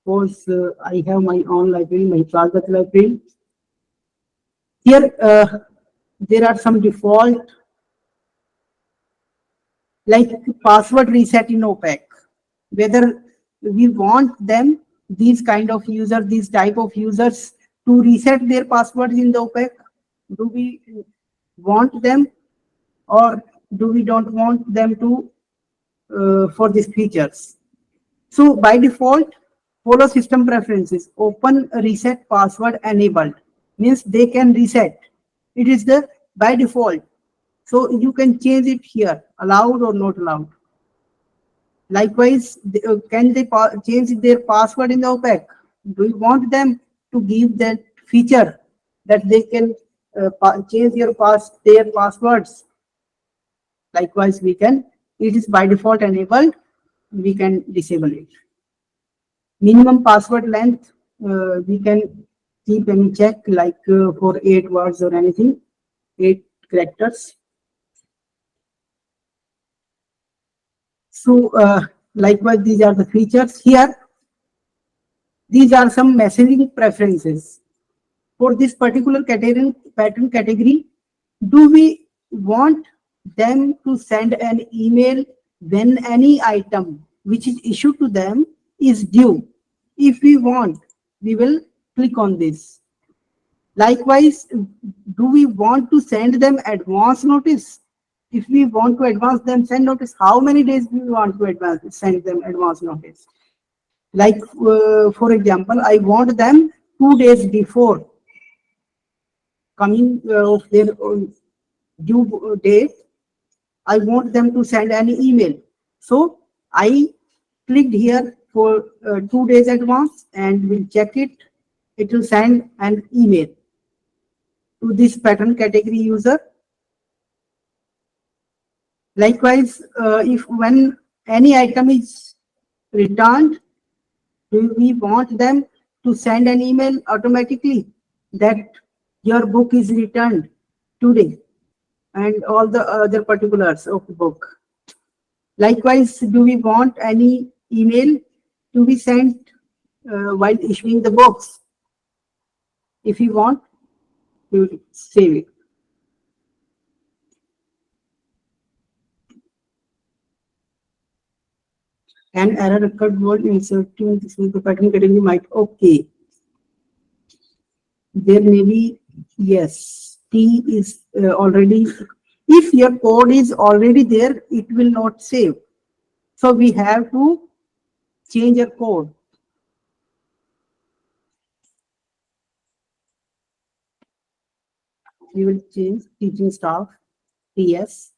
Suppose I have my own library, my private library. Here there are some default, like password reset in OPEC. Whether we want them, these kind of users, these type of users, to reset their passwords in the OPEC. Do we want them, or do we don't want them to for these features? So by default, follow system preferences, open reset password enabled, means they can reset. It is the by default. So you can change it here, allowed or not allowed. Likewise, can they change their password in the OPEC? Do you want them to give that feature that they can change their passwords? Likewise, we can. It is by default enabled. We can disable it. Minimum password length, we can keep any check, like for 8 words or anything, 8 characters. So likewise, these are the features here. These are some messaging preferences for this particular pattern category. Do we want them to send an email when any item which is issued to them is due? If we want, we will click on this. Likewise, do we want to send them advance notice? If we want to advance them send notice, how many days do we want to send them advance notice? Like for example, I want them 2 days before coming of their due date. I want them to send an email. So I clicked here for 2 days advance and will check it. It will send an email to this pattern category user. Likewise, if when any item is returned, do we want them to send an email automatically that your book is returned today and all the other particulars of the book? Likewise, do we want any email to be sent while issuing the books? If we want, we will save it. An error occurred while inserting this into pattern category might. Okay. There may be, yes, T is already, if your code is already there, it will not save. So we have to change your code. We will change teaching staff, TS.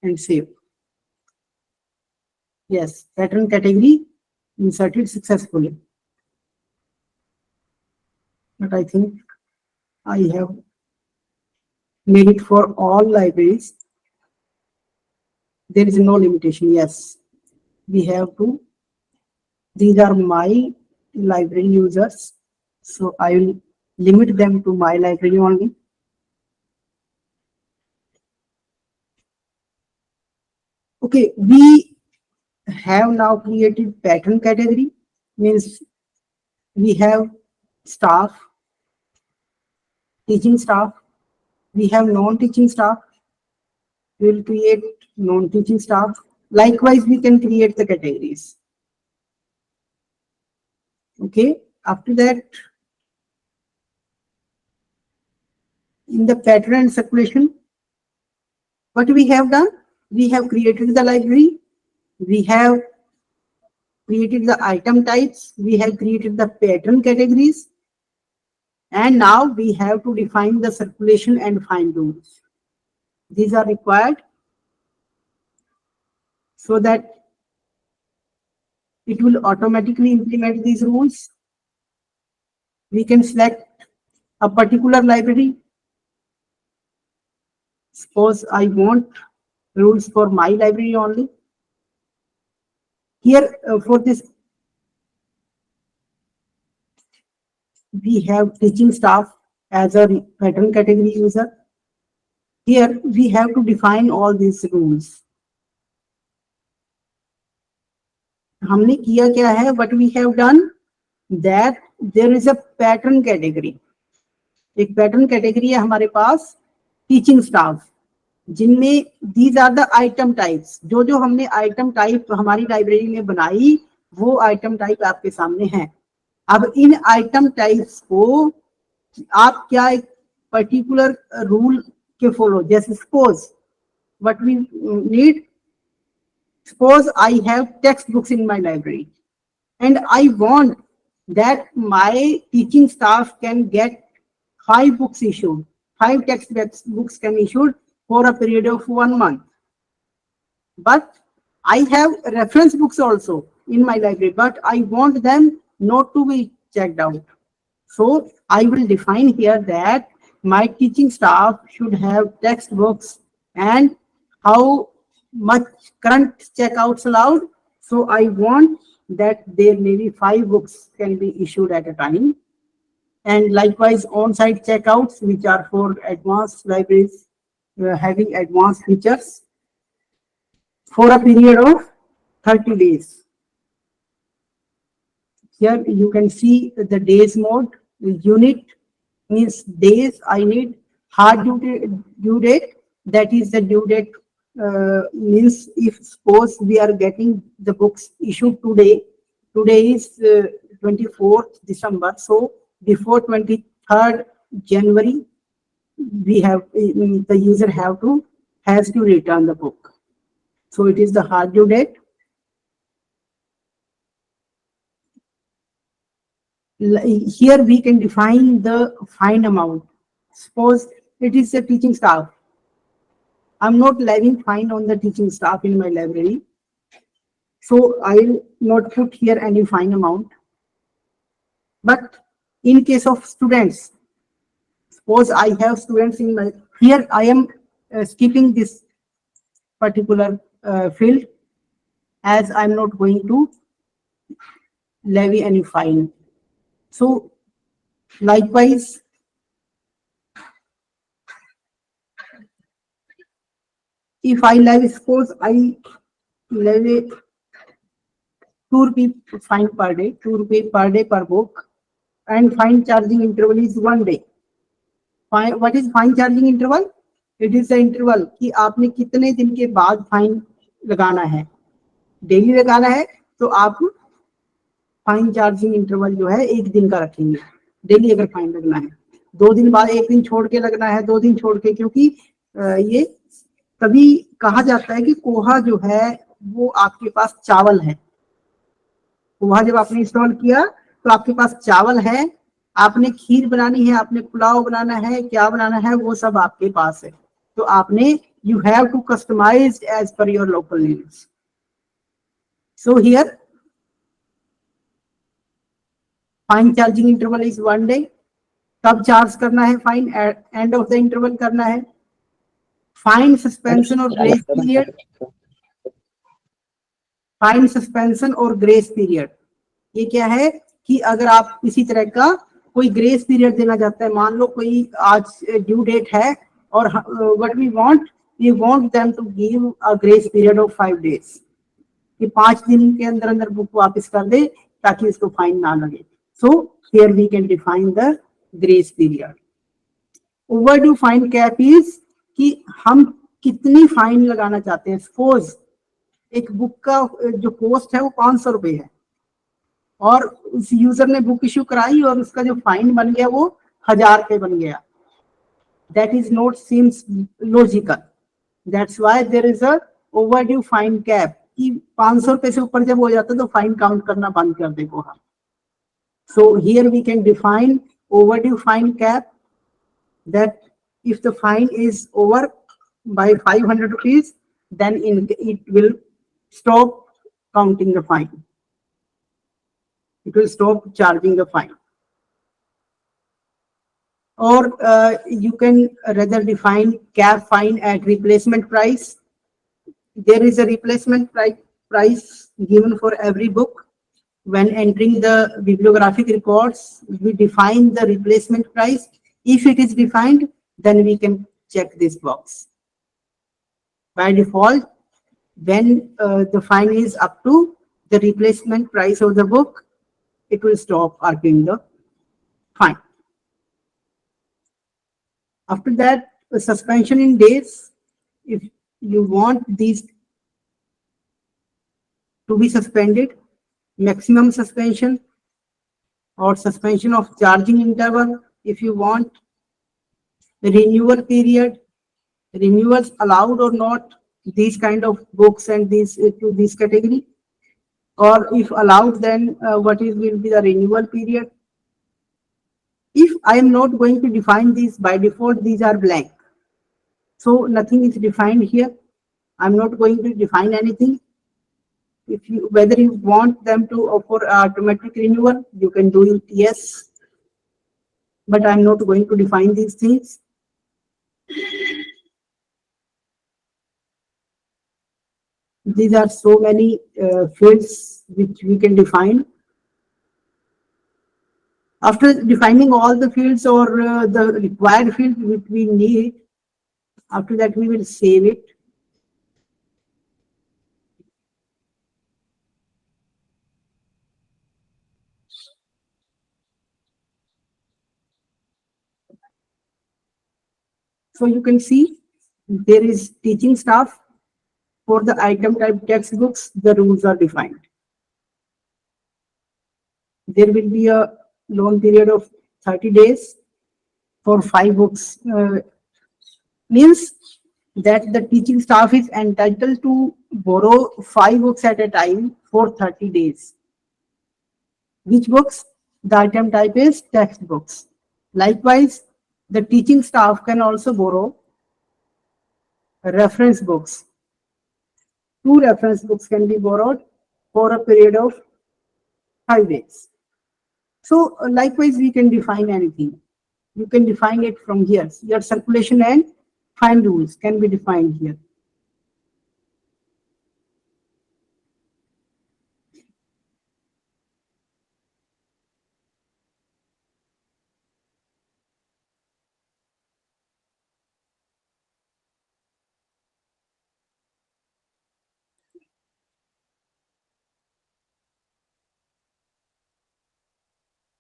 And save. Yes, pattern category inserted successfully. But I think I have made it for all libraries. There is no limitation. Yes, we have to. These are my library users. So I will limit them to my library only. Okay, we have now created pattern category, means we have staff, teaching staff, we have non-teaching staff. We will create non-teaching staff. Likewise, we can create the categories. Okay, after that, in the pattern and circulation, what we have done? We have created the library, we have created the item types, we have created the pattern categories, and now we have to define the circulation and find rules. These are required so that it will automatically implement these rules. We can select a particular library. Suppose I want rules for my library only. Here for this, we have teaching staff as a pattern category user. Here we have to define all these rules. हमने किया क्या है? What we have done, that there is a pattern category. एक pattern category है हमारे पास teaching staff, जिनमें these are the item types. जो हमने item type हमारी लाइब्रेरी में बनाई, वो item type आपके सामने है. अब इन item types को आप क्या एक particular rule के follow, जैसे suppose what we need, suppose I have textbooks in my library and I want that my teaching staff can get 5 books issued, 5 textbooks can issued for a period of 1 month. But I have reference books also in my library, but I want them not to be checked out. So I will define here that my teaching staff should have textbooks and how much current checkouts allowed. So I want that there may be 5 books can be issued at a time. And likewise, on-site checkouts, which are for advanced libraries having advanced features, for a period of 30 days. Here you can see the days mode. Unit means days. I need hard due date. That is the due date. Means if suppose we are getting the books issued today. Today is 24th December. So before 23rd January, we have the user has to return the book. So it is the hard due date. Here we can define the fine amount. Suppose it is a teaching staff. I'm not levying fine on the teaching staff in my library. So I will not put here any fine amount. But in case of students, suppose I have students in my, here I am skipping this particular field, as I'm not going to levy any fine. So likewise, if I levy, suppose I levy 2 rupee fine per day, 2 rupee per day per book, and fine charging interval is 1 day. What is fine charging interval? It is the interval कि आपने कितने दिन के बाद fine लगाना है. Daily लगाना है तो आप फाइन चार्जिंग इंटरवल जो है 1 दिन का रखेंगे. डेली अगर फाइन लगना है, 2 दिन बाद 1 दिन छोड़ के लगना है, 2 दिन छोड़ के, क्योंकि ये कभी कहा जाता है कि कोहा जो है वो आपके पास चावल है. कोहा जब आपने इंस्टॉल किया तो आपके पास चावल है, आपने खीर बनानी है, आपने पुलाव बनाना है, क्या बनाना है, वो सब आपके पास है. तो आपने you have to customize as per your local needs. So here fine charging interval is 1 day. कब चार्ज करना है fine? End of the interval करना है. फाइन सस्पेंशन और ग्रेस पीरियड. फाइन सस्पेंशन और ग्रेस पीरियड ये क्या है कि अगर आप किसी तरह का कोई ग्रेस पीरियड देना चाहते हैं, मान लो कोई आज ड्यू डेट है और what we want them to give a grace period of 5 days, कि 5 दिन के अंदर अंदर बुक वापस कर दे ताकि इसको फाइन ना लगे. So here we can define the grace period. Overdue fine cap is कि हम कितनी फाइन लगाना चाहते हैं. सपोज एक बुक का जो कॉस्ट है वो 500 रुपए है और उस यूजर ने बुक इश्यू कराई और उसका जो फाइन बन गया वो 1000 रुपए बन गया. That is not seems logical. That's why there is a overdue fine cap कि 500 रुपए से ऊपर जब हो जाता है तो फाइन काउंट करना बंद कर दे कोहा. So here we can define overdue fine cap, that if the fine is over by 500 rupees, then it will stop counting the fine. It will stop charging the fine. Or you can rather define cap fine at replacement price. There is a replacement price given for every book. When entering the bibliographic records, we define the replacement price. If it is defined, then we can check this box. By default, when the fine is up to the replacement price of the book, it will stop arguing the fine. After that, suspension in days. If you want these to be suspended, maximum suspension or suspension of charging interval. If you want renewal period, renewals allowed or not, these kind of books and these to this category, or if allowed, then what will be the renewal period. If I am not going to define these, by default these are blank, so nothing is defined here. I'm not going to define anything. If you, whether you want them to offer automatic renewal, you can do it, yes, but I'm not going to define these things. These are so many fields which we can define. After defining all the fields or the required fields which we need, after that we will save it. So you can see there is teaching staff. For the item type textbooks, the rules are defined. There will be a loan period of 30 days for 5 books. Means that the teaching staff is entitled to borrow 5 books at a time for 30 days. Which books? The item type is textbooks. Likewise, the teaching staff can also borrow reference books. 2 reference books can be borrowed for a period of 5 days. So likewise, we can define anything. You can define it from here. Your circulation and fine rules can be defined here.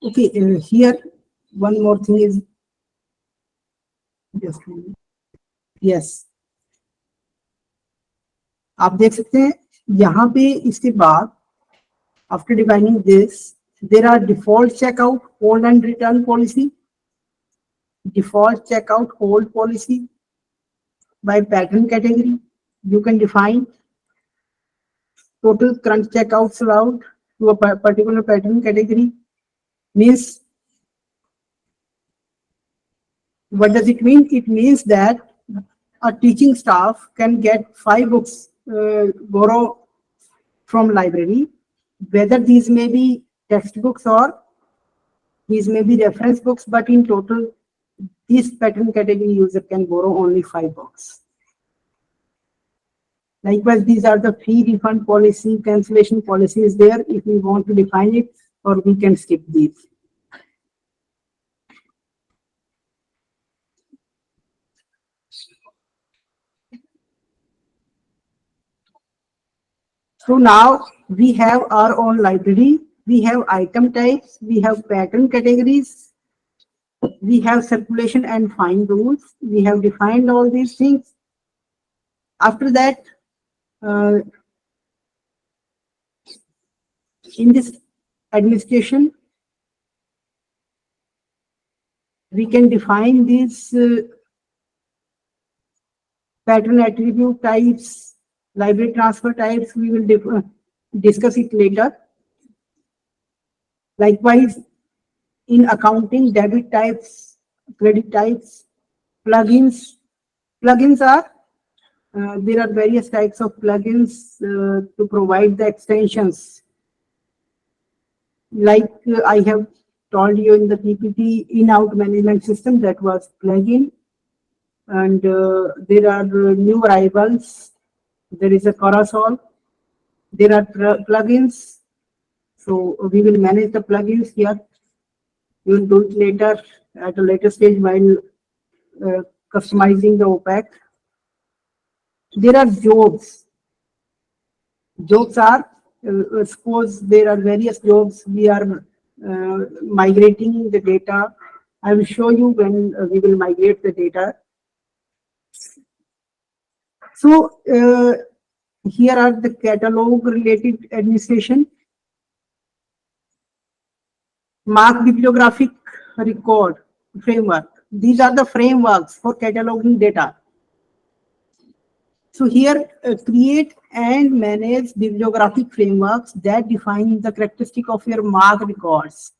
Okay, here one more thing is, just a minute. Yes, आप देख सकते हैं यहाँ पे इसके बाद after defining this, there are default checkout, hold and return policy, default checkout, hold policy. By pattern category, you can define total current checkouts allowed to a particular pattern category. Means, what does it mean? It means that a teaching staff can get 5 books borrow from library, whether these may be textbooks or these may be reference books, but in total this pattern category user can borrow only 5 books. Likewise, these are the fee refund policy, cancellation policy is there if we want to define it, or we can skip these. So now we have our own library, we have item types, we have pattern categories, we have circulation and fine rules. We have defined all these things. After that, in this administration, we can define these pattern attribute types, library transfer types. We will discuss it later. Likewise, in accounting, debit types, credit types, plugins. Plugins are, there are various types of plugins to provide the extensions. Like I have told you in the PPT, in-out management system, that was plugin. And there are new arrivals. There is a Corasol. There are plugins. So we will manage the plugins here. We will do it later at a later stage while customizing the OPAC. There are jobs. Jobs are, suppose there are various jobs. We are migrating the data. I will show you when we will migrate the data. So here are the catalog related administration. Mark bibliographic record framework. These are the frameworks for cataloging data. So here create and manage bibliographic frameworks that define the characteristic of your mark records.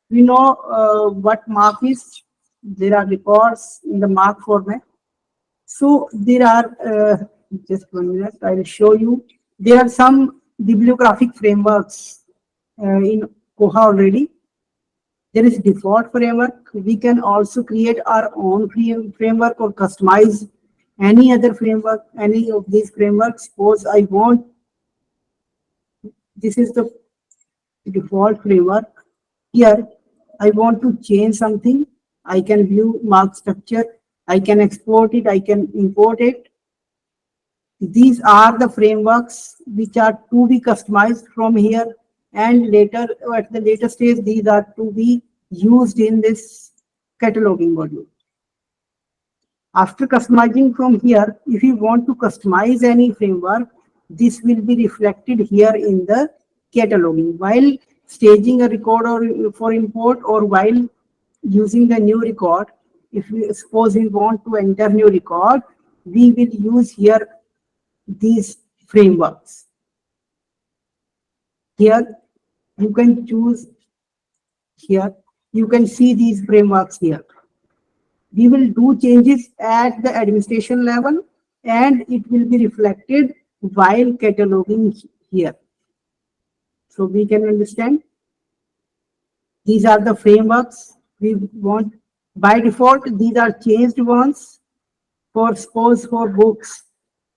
We know what mark is. There are records in the mark format. So there are, just 1 minute, I will show you. There are some bibliographic frameworks in Koha already. There is default framework. We can also create our own framework or customize any other framework, any of these frameworks. Suppose I want, this is the default framework. Here, I want to change something. I can view mark structure. I can export it. I can import it. These are the frameworks which are to be customized from here, and later at the later stage, these are to be used in this cataloging module. After customizing from here, if you want to customize any framework, this will be reflected here in the cataloging. While staging a record or for import, or while using the new record, if we suppose we want to enter new record, we will use here these frameworks. Here you can choose, here you can see these frameworks here. We will do changes at the administration level, and it will be reflected while cataloging here. So we can understand these are the frameworks we want. By default, these are changed ones. For suppose for books,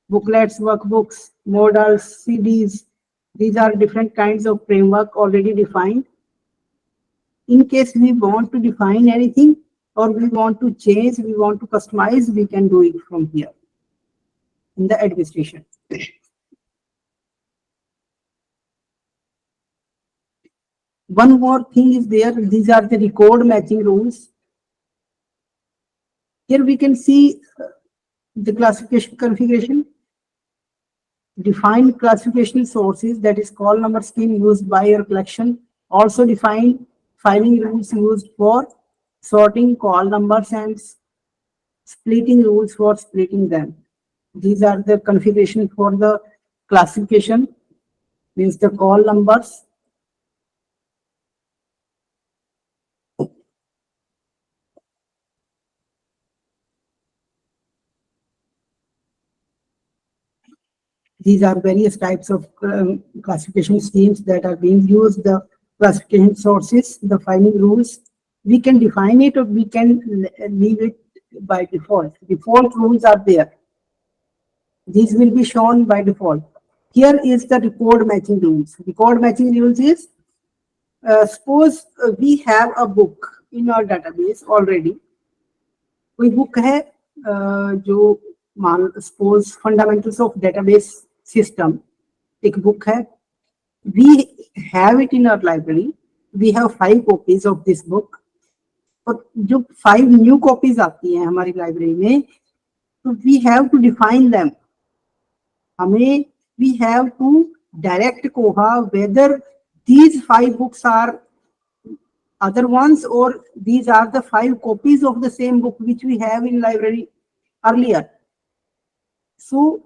booklets, workbooks, models, CDs, these are different kinds of framework already defined. In case we want to define anything, or we want to change, we want to customize, we can do it from here in the administration. One more thing is there. These are the record matching rules. Here we can see the classification configuration. Define classification sources, that is call number scheme used by your collection. Also define filing rules used for sorting call numbers and splitting rules for splitting them. These are the configuration for the classification, means the call numbers. These are various types of classification schemes that are being used. The classification sources, the filing rules, we can define it or we can leave it by default. Default rules are there. These will be shown by default. Here is the record matching rules. Record matching rules is, suppose we have a book in our database already. कोई book है जो मान suppose fundamentals of database system एक book है. We have it in our library. We have 5 copies of this book. और जो 5 new copies आती हैं हमारी library में, तो we have to define them. हमें we have to direct Koha whether these 5 books are other ones or these are the 5 copies of the same book which we have in library earlier. So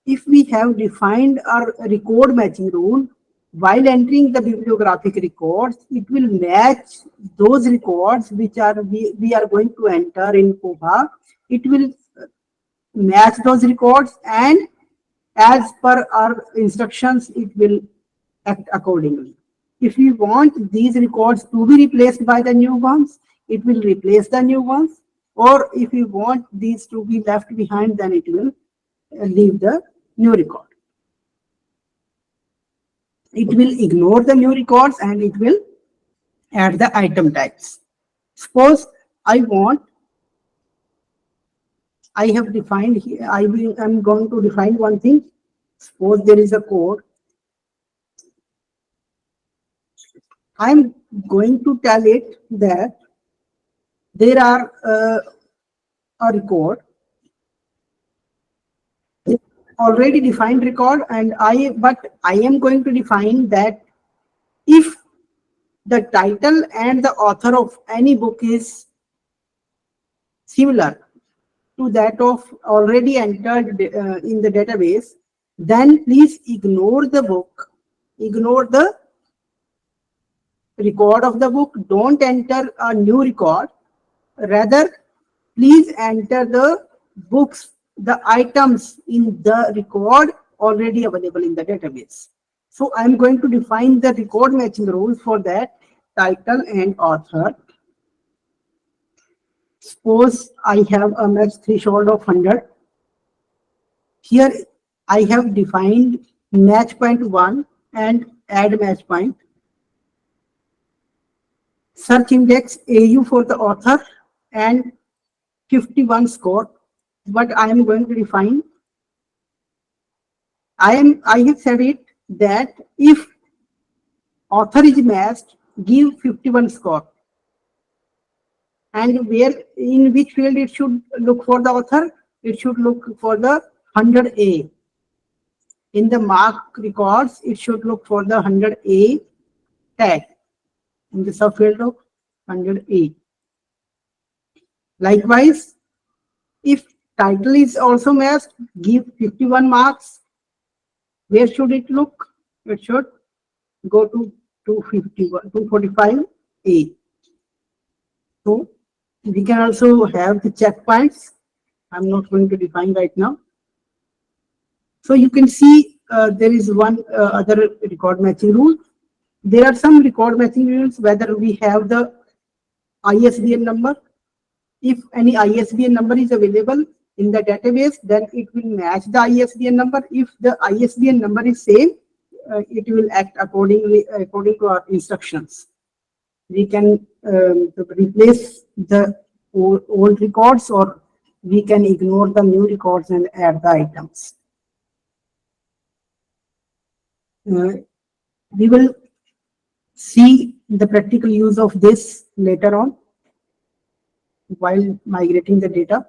if we have defined our record matching rule, while entering the bibliographic records, it will match those records which are we are going to enter in Koha. It will match those records, and as per our instructions, it will act accordingly. If we want these records to be replaced by the new ones, it will replace the new ones. Or if we want these to be left behind, then it will leave the new record. It will ignore the new records and it will add the item types. Suppose I have defined here, I'm going to define one thing. Suppose there is a code. I'm going to tell it that there are a record, already defined record, and but I am going to define that if the title and the author of any book is similar to that of already entered in the database, then please ignore the book, ignore the record of the book, don't enter a new record. Rather, please enter the books, the items in the record already available in the database. So I'm going to define the record matching rule for that title and author. Suppose I have a match threshold of 100. Here I have defined match point 1 and add match point. Search index AU for the author and 51 score. What I am going to define, I have said it that if author is matched, give 51 score. And where, in which field it should look for the author? It should look for the 100A. In the mark records, it should look for the 100A tag in the subfield of 100A. Likewise, if title is also matched, give 51 marks. Where should it look? It should go to 245A. So we can also have the checkpoints. I'm not going to define right now. So you can see there is one other record matching rule. There are some record matching rules whether we have the ISBN number. If any ISBN number is available in the database, then it will match the ISBN number. If the ISBN number is same, it will act according to our instructions. We can replace the old records, or we can ignore the new records and add the items. We will see the practical use of this later on while migrating the data.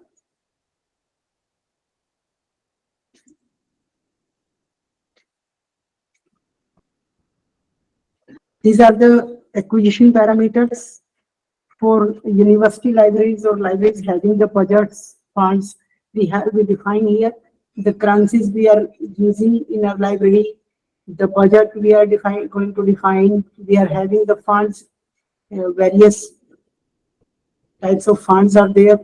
These are the acquisition parameters for university libraries or libraries having the budgets, funds. We define here the currencies we are using in our library, the budget we are going to define. We are having the funds, various types of funds are there.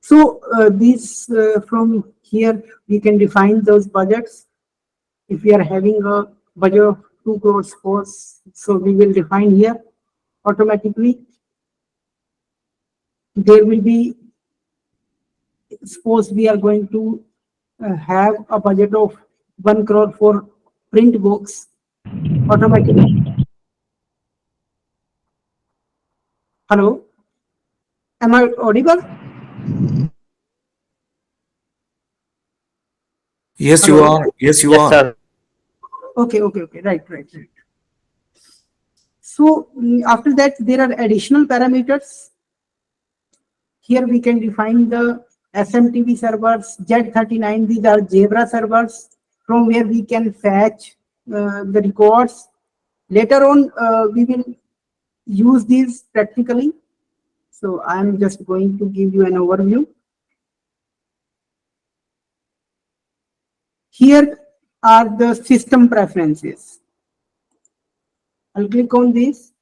So these from here we can define those budgets. If we are having a budget of 2 crores course, so we will define here automatically. There will be, suppose we are going to have a budget of 1 crore for print books, automatically. Hello, am I audible? Yes, Hello? you are. Yes, you Yes, are. sir. Okay, right. So after that, there are additional parameters. Here we can define the SMTP servers, Z39. These are Zebra servers from where we can fetch the records. Later on, we will use these practically. So I'm just going to give you an overview. Here are the system preferences. I'll click on this.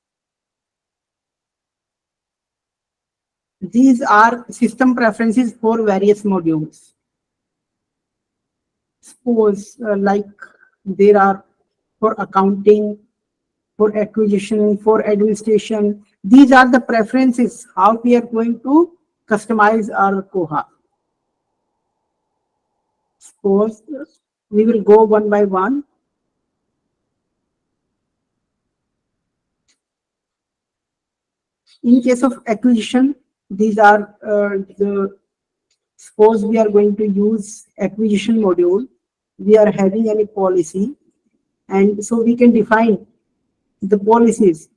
These are system preferences for various modules. Suppose like there are for accounting, for acquisition, for administration. These are the preferences, how we are going to customize our Koha. Suppose we will go one by one. In case of acquisition, these are suppose we are going to use acquisition module. We are having any policy, and so we can define the policies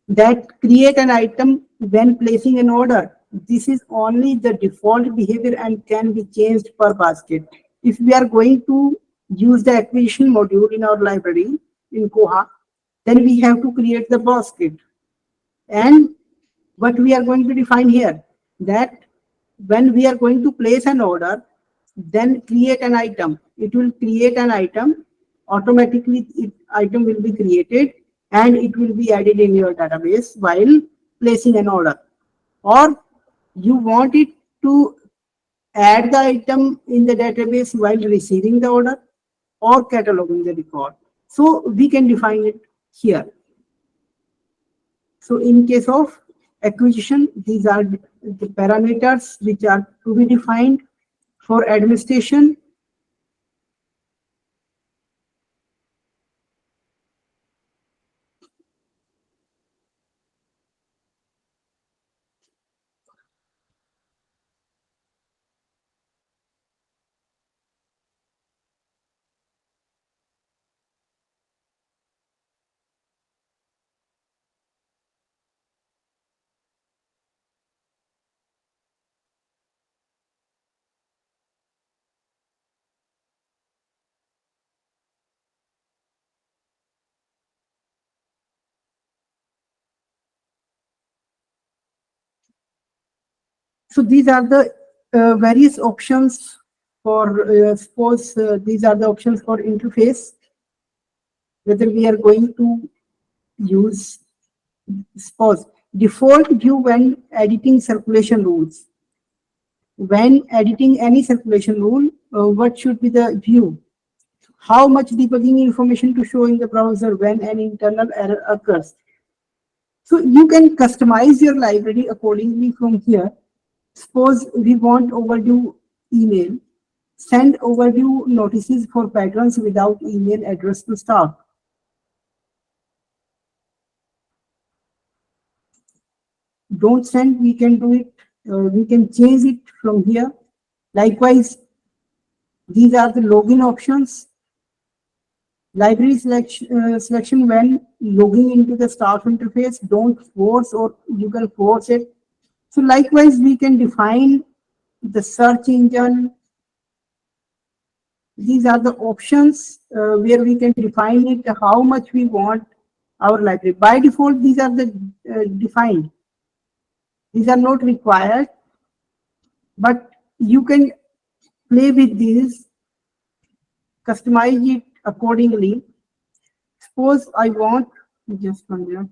that create an item when placing an order. This is only the default behavior and can be changed per basket. If we are going to use the acquisition module in our library in Koha, then we have to create the basket. And what we are going to define here, that when we are going to place an order, then create an item. It will create an item automatically. Item will be created and it will be added in your database while placing an order. Or you want it to add the item in the database while receiving the order or cataloging the record. So we can define it here. So in case of acquisition. These are the parameters which are to be defined for administration. So these are the various options for suppose these are the options for interface, whether we are going to use suppose default view when editing circulation rules. When editing any circulation rule, what should be the view? How much debugging information to show in the browser when an internal error occurs? So you can customize your library accordingly from here. Suppose we want overdue email, send overdue notices for patrons without email address to staff. Don't send, we can do it, we can change it from here. Likewise, these are the login options. Library selection when logging into the staff interface, don't force or you can force it. So likewise, we can define the search engine. These are the options where we can define it, how much we want our library. By default, these are the defined. These are not required, but you can play with these, customize it accordingly. Suppose I want, just 1 minute.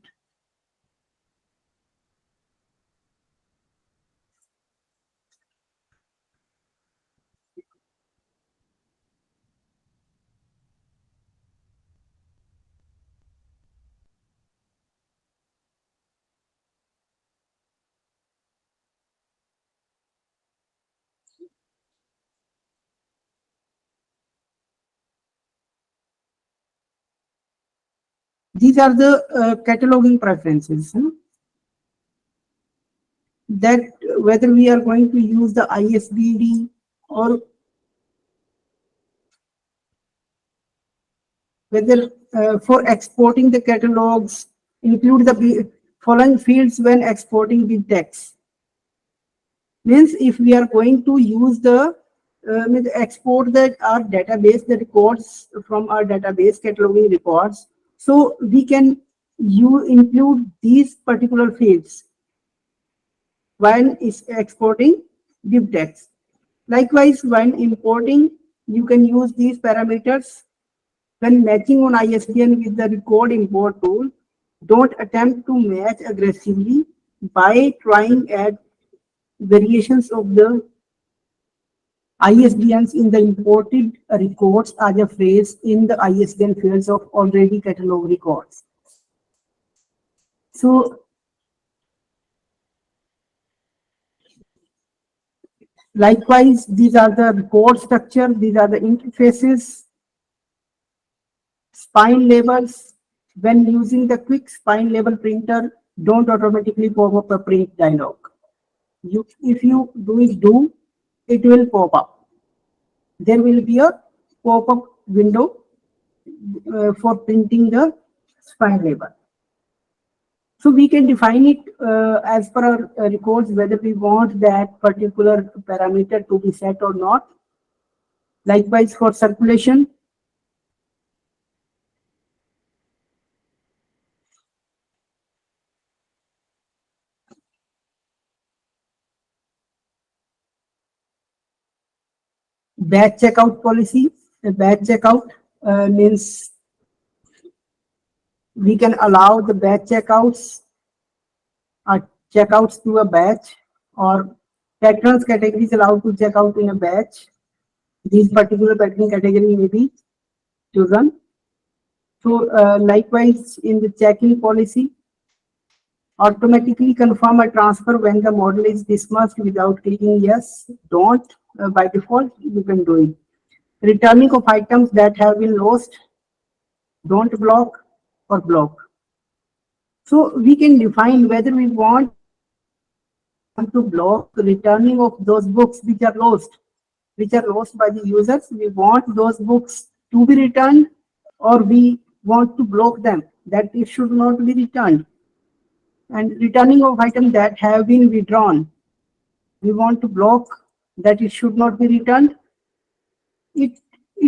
These are the cataloging preferences. That whether we are going to use the ISBD or whether for exporting the catalogs, include the following fields when exporting the text. Means if we are going to use the export our database, the records from our database, cataloging records, so we can include these particular fields while is exporting div text. Likewise, when importing, you can use these parameters. When matching on ISBN with the record import tool, don't attempt to match aggressively by trying at variations of the ISBNs in the imported records as a phrase in the ISBN fields of already catalog records. So likewise, these are the record structure, these are the interfaces, spine labels. When using the quick spine label printer, don't automatically pop up a print dialog. If you do, it will pop up. There will be a pop-up window for printing the spine label. So we can define it as per our records, whether we want that particular parameter to be set or not. Likewise, for circulation, batch checkout policy. A batch checkout means we can allow the batch checkouts or checkouts to a batch, or patrons categories allowed to check out in a batch. These particular patron category may be chosen. So likewise, in the check-in policy, automatically confirm a transfer when the model is dismissed without clicking yes. Don't. By default, you can do it. Returning of items that have been lost. Don't block or block. So we can define whether we want to block returning of those books which are lost by the users. We want those books to be returned, or we want to block them, that it should not be returned. And returning of items that have been withdrawn, we want to block, that it should not be returned. It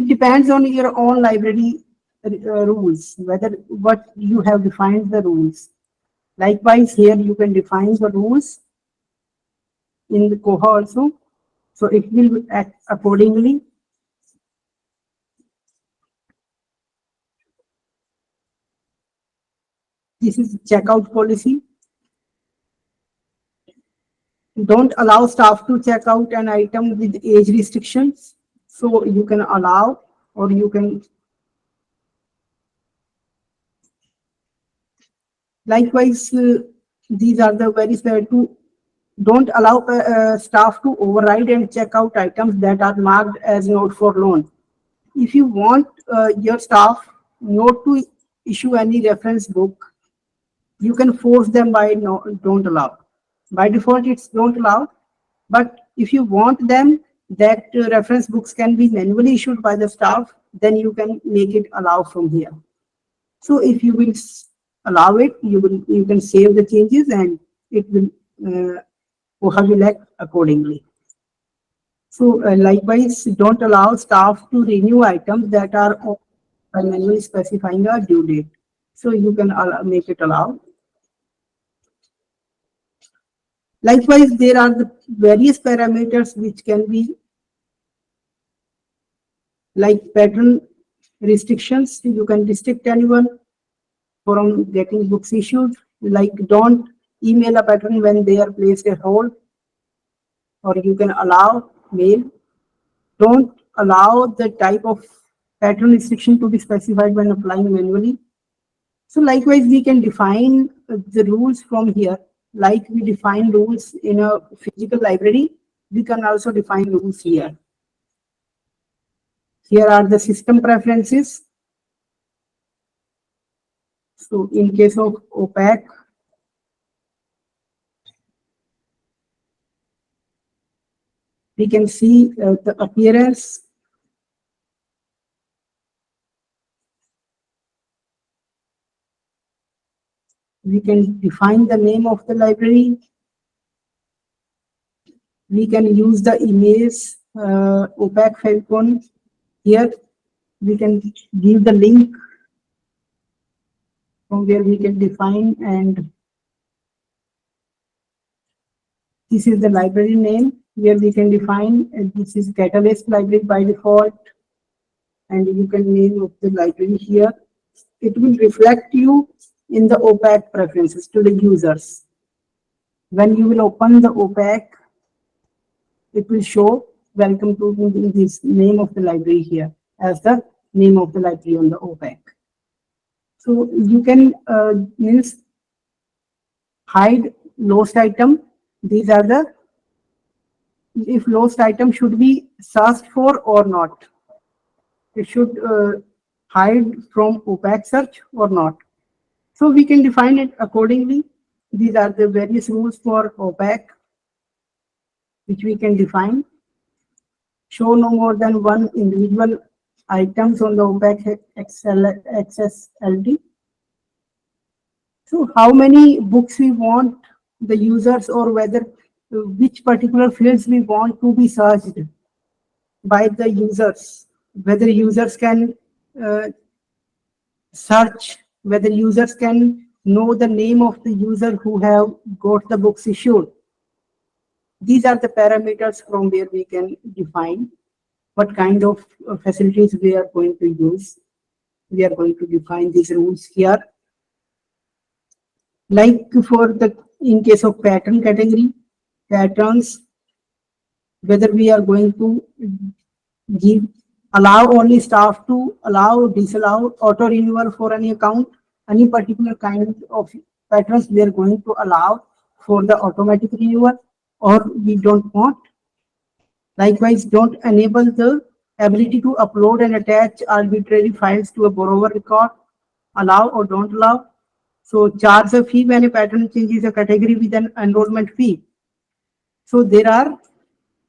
depends on your own library rules, whether what you have defined the rules. Likewise, here you can define the rules in the Koha also, so it will act accordingly. This is checkout policy. Don't allow staff to check out an item with age restrictions. So you can allow, or you can. Likewise, these are the very special to. Don't allow staff to override and check out items that are marked as not for loan. If you want your staff not to issue any reference book, you can force them by no, don't allow. By default, it's don't allow. But if you want them that reference books can be manually issued by the staff, then you can make it allow from here. So if you will allow it, you can save the changes and it will Koha will act accordingly. So likewise, don't allow staff to renew items that are by manually specifying a due date. So you can make it allow. Likewise, there are the various parameters which can be like pattern restrictions. You can restrict anyone from getting books issued, like don't email a pattern when they are placed at hold, or you can allow mail. Don't allow the type of pattern restriction to be specified when applying manually. So likewise, we can define the rules from here. Like we define rules in a physical library, we can also define rules here. Here are the system preferences. So in case of opaque, we can see the appearance. We can define the name of the library. We can use the image opaque favicon. Here we can give the link from where we can define, and this is the library name where we can define, and this is Catalyst library by default, and you can name of the library here. It will reflect you in the opaque preferences to the users. When you will open the opaque, it will show welcome to this name of the library here as the name of the library on the opaque. So you can means hide lost item. These are the, if lost item should be searched for or not. It should hide from opaque search or not. So we can define it accordingly. These are the various rules for opaque, which we can define. Show no more than one individual items on the opaque XSLT. So how many books we want the users, or whether which particular fields we want to be searched by the users, whether users can search, whether users can know the name of the user who have got the books issued. These are the parameters from where we can define what kind of facilities we are going to use. We are going to define these rules here. Like for the, in case of pattern category, patterns, whether we are going to give, allow only staff to allow, disallow, auto renewal for any account, any particular kind of patterns we are going to allow for the automatic reviewer or we don't want. Likewise, don't enable the ability to upload and attach arbitrary files to a borrower record. Allow or don't allow. So charge a fee when a pattern changes a category with an enrollment fee. So there are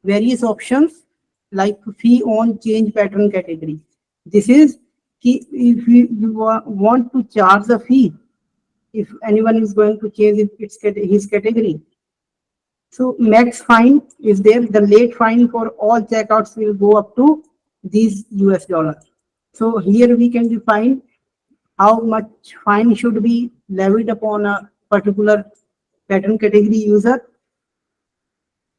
various options like fee on change pattern category. This is if you want to charge a fee, if anyone is going to change his category. So max fine is there. The late fine for all checkouts will go up to these US dollars. So here we can define how much fine should be levied upon a particular pattern category user.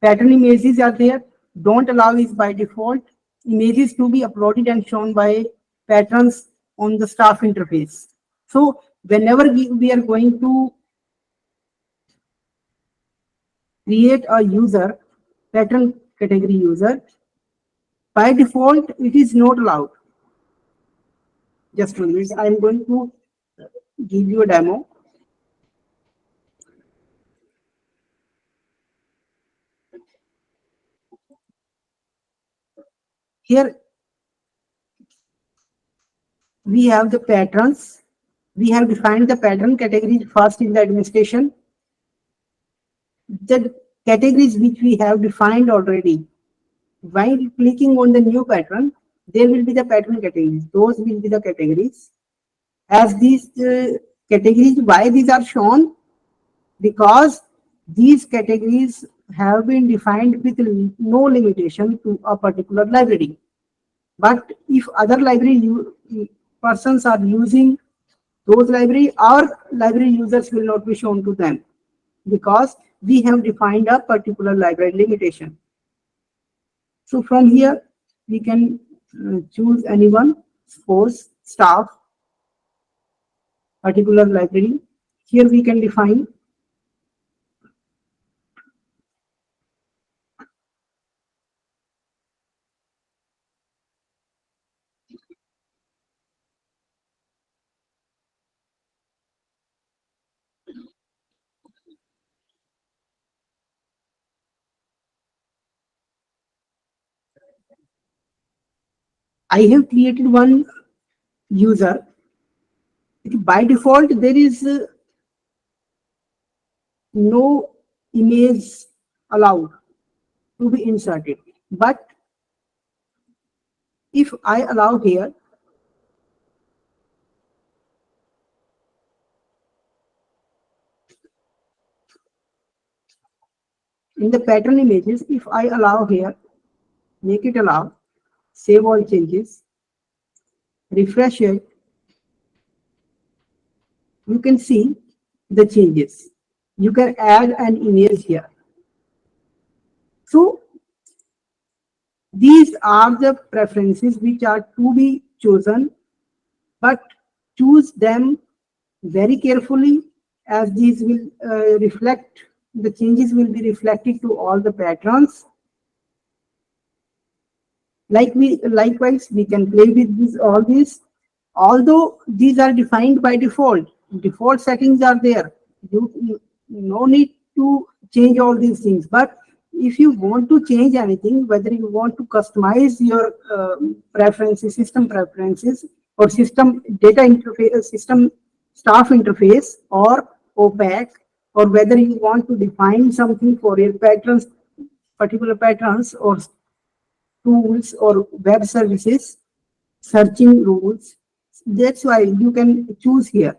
Pattern images are there. Don't allow is by default. Images to be uploaded and shown by patterns on the staff interface. So whenever we are going to create a user, pattern category user, by default, it is not allowed. Just 1 minute. I'm going to give you a demo. Here we have the patterns. We have defined the pattern categories first in the administration. The categories which we have defined already. While clicking on the new pattern, there will be the pattern categories. Those will be the categories. As these categories, why these are shown? Because these categories have been defined with no limitation to a particular library. But if other library persons are using those library, our library users will not be shown to them because we have defined a particular library limitation. So from here, we can choose anyone, suppose staff, particular library. Here we can define I have created one user. By default, there is no image allowed to be inserted. But if I allow here, in the pattern images, if I allow here, make it allow, save all changes, refresh it, you can see the changes. You can add an image here. So these are the preferences which are to be chosen, but choose them very carefully as these will reflect, the changes will be reflected to all the patterns. Likewise, we can play with all these. Although these are defined by default settings are there. You no need to change all these things. But if you want to change anything, whether you want to customize your preferences, system preferences, or system data interface, system staff interface, or OPAC, or whether you want to define something for your patterns, particular patterns, or tools, or web services, searching rules, that's why you can choose here.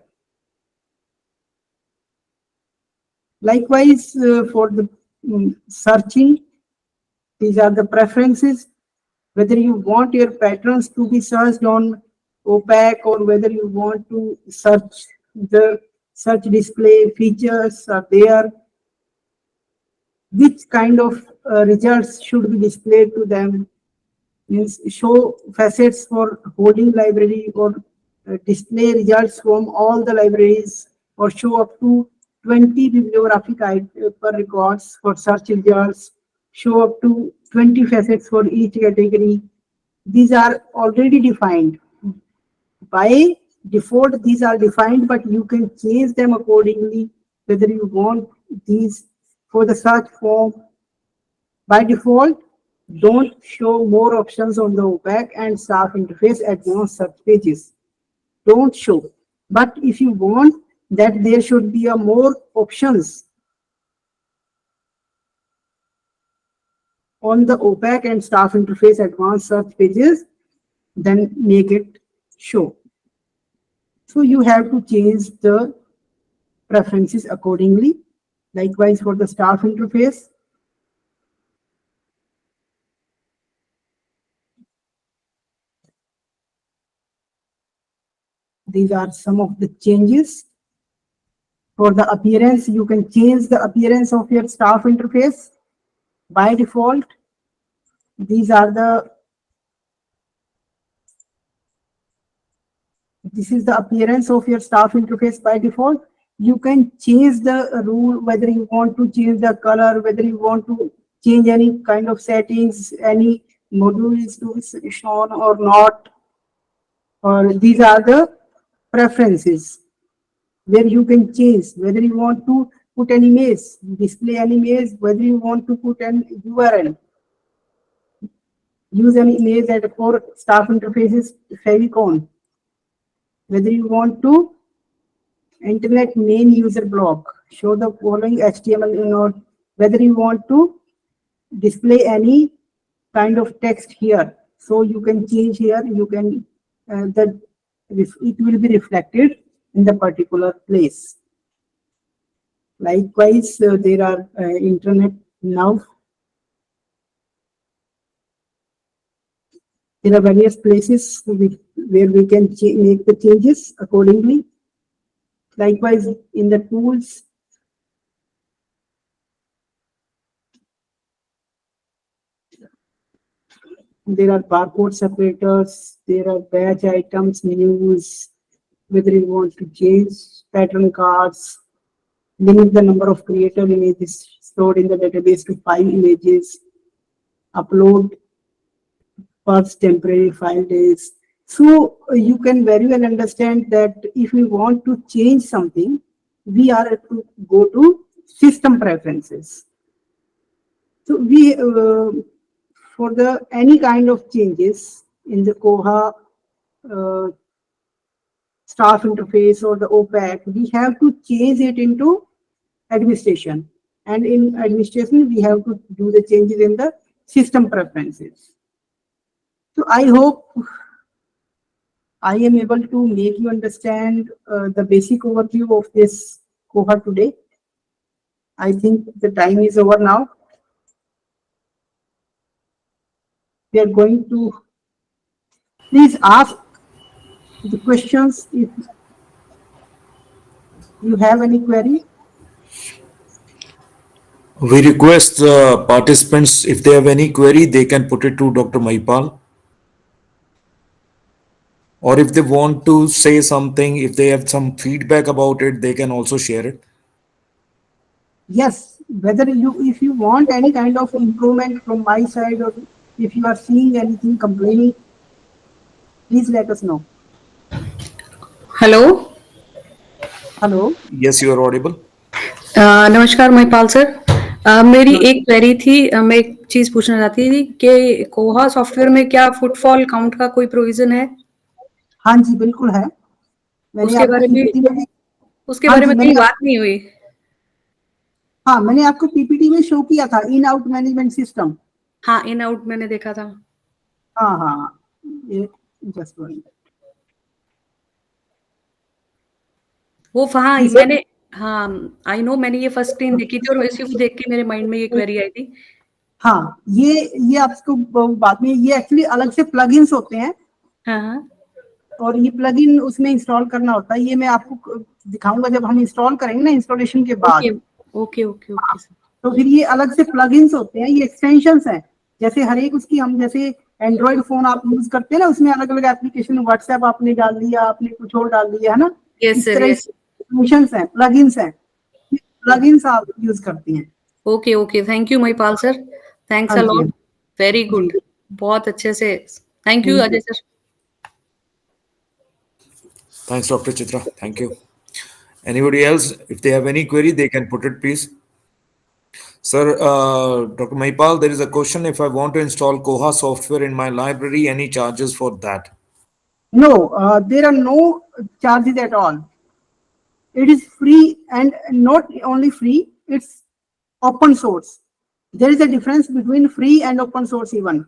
Likewise, for the searching, these are the preferences, whether you want your patterns to be searched on OPAC or whether you want to search, the search display features are there, which kind of results should be displayed to them, means show facets for holding library, or display results from all the libraries, or show up to 20 bibliographic per records for search results, show up to 20 facets for each category. These are already defined. By default, these are defined, but you can change them accordingly whether you want these for the search form. By default, don't show more options on the opaque and staff interface advanced search pages. Don't show. But if you want that there should be a more options on the opaque and staff interface advanced search pages, then make it show. So you have to change the preferences accordingly. Likewise for the staff interface. These are some of the changes. For the appearance, you can change the appearance of your staff interface. By default, these are this is the appearance of your staff interface by default. You can change the rule, whether you want to change the color, whether you want to change any kind of settings, any modules to be shown or not. Or these are the preferences where you can change whether you want to put an image, display an image, whether you want to put an URL, use an image at for staff interfaces favicon, whether you want to internet main user block, show the following HTML node, whether you want to display any kind of text here. So you can change here, you can it will be reflected in the particular place. Likewise, there are internet now. There are various places where we can make the changes accordingly. Likewise, in the tools, there are barcode separators, there are batch items, news, whether you want to change pattern cards, limit the number of creator images stored in the database to 5 images, upload first temporary file days. So you can very well understand that if we want to change something, we are to go to system preferences. So we for the any kind of changes in the Koha staff interface or the opaque, we have to change it into administration, and in administration we have to do the changes in the system preferences. So I hope I am able to make you understand the basic overview of this Koha today. I think the time is over now. We are going to please ask the questions if you have any query. We request participants, if they have any query, they can put it to Dr. Mahipal. Or if they want to say something, if they have some feedback about it, they can also share it. Yes, whether if you want any kind of improvement from my side, or if you are seeing anything complaining, please let us know. Hello Hello. Yes, you are audible. नमस्कार Mahipal sir. मेरी हाँ। एक query थी। मैं एक चीज पूछना चाहती थी कि कोहा सॉफ्टवेयर में क्या फुटफॉल काउंट का कोई प्रोविजन है? हाँ जी, बिल्कुल है। मैंने उसके आपको बारे में पीपीटी में उसके हाँ बारे जी, में कहीं बात नहीं हुई। हाँ, मैंने आपको पीपीटी में शो किया था इन आउट मैनेजमेंट सिस्टम। हाँ, इन आउट मैंने देखा था। हाँ हाँ, ये जस्ट वन वो हाँ जी सर। मैंने हाँ आई नो, मैंने ये फर्स्ट स्क्रीन देखी थी और इसी को देख के मेरे माइंड में ये क्वेरी आई थी। हाँ, ये आपको बाद में ये एक्चुअली अलग से प्लगइन्स होते हैं। हाँ हाँ, और ये प्लगइन उसमें इंस्टॉल करना होता है। ये मैं आपको दिखाऊंगा जब हम इंस्टॉल करेंगे ना, इंस्टॉलेशन के बाद। Okay okay okay okay sir. तो फिर ये अलग से प्लगइन्स होते हैं, ये एक्सटेंशंस हैं। जैसे हर एक उसकी हम जैसे एंड्रॉइड फोन आप यूज करते हैं ना, उसमें अलग अलग एप्लीकेशन, व्हाट्सएप आपने डाल दिया, आपने कुछ और डाल दिया, है ना। यस इस सर, तरह यस। एक्सटेंशंस हैं, प्लगइन्स हैं, प्लगइन्स आप यूज करती हैं। Okay okay, thank you Mahipal sir, thanks हाँ अ जी, लॉट, वेरी गुड, जी। बहुत अच्छे से। Thank you Ajay sir. Thanks, Dr. Chitra. Thank you. Anybody else, if they have any query, they can put it, please. Sir, Dr. Mahipal, there is a question. If I want to install Koha software in my library, any charges for that? No, there are no charges at all. It is free, and not only free, it's open source. There is a difference between free and open source even.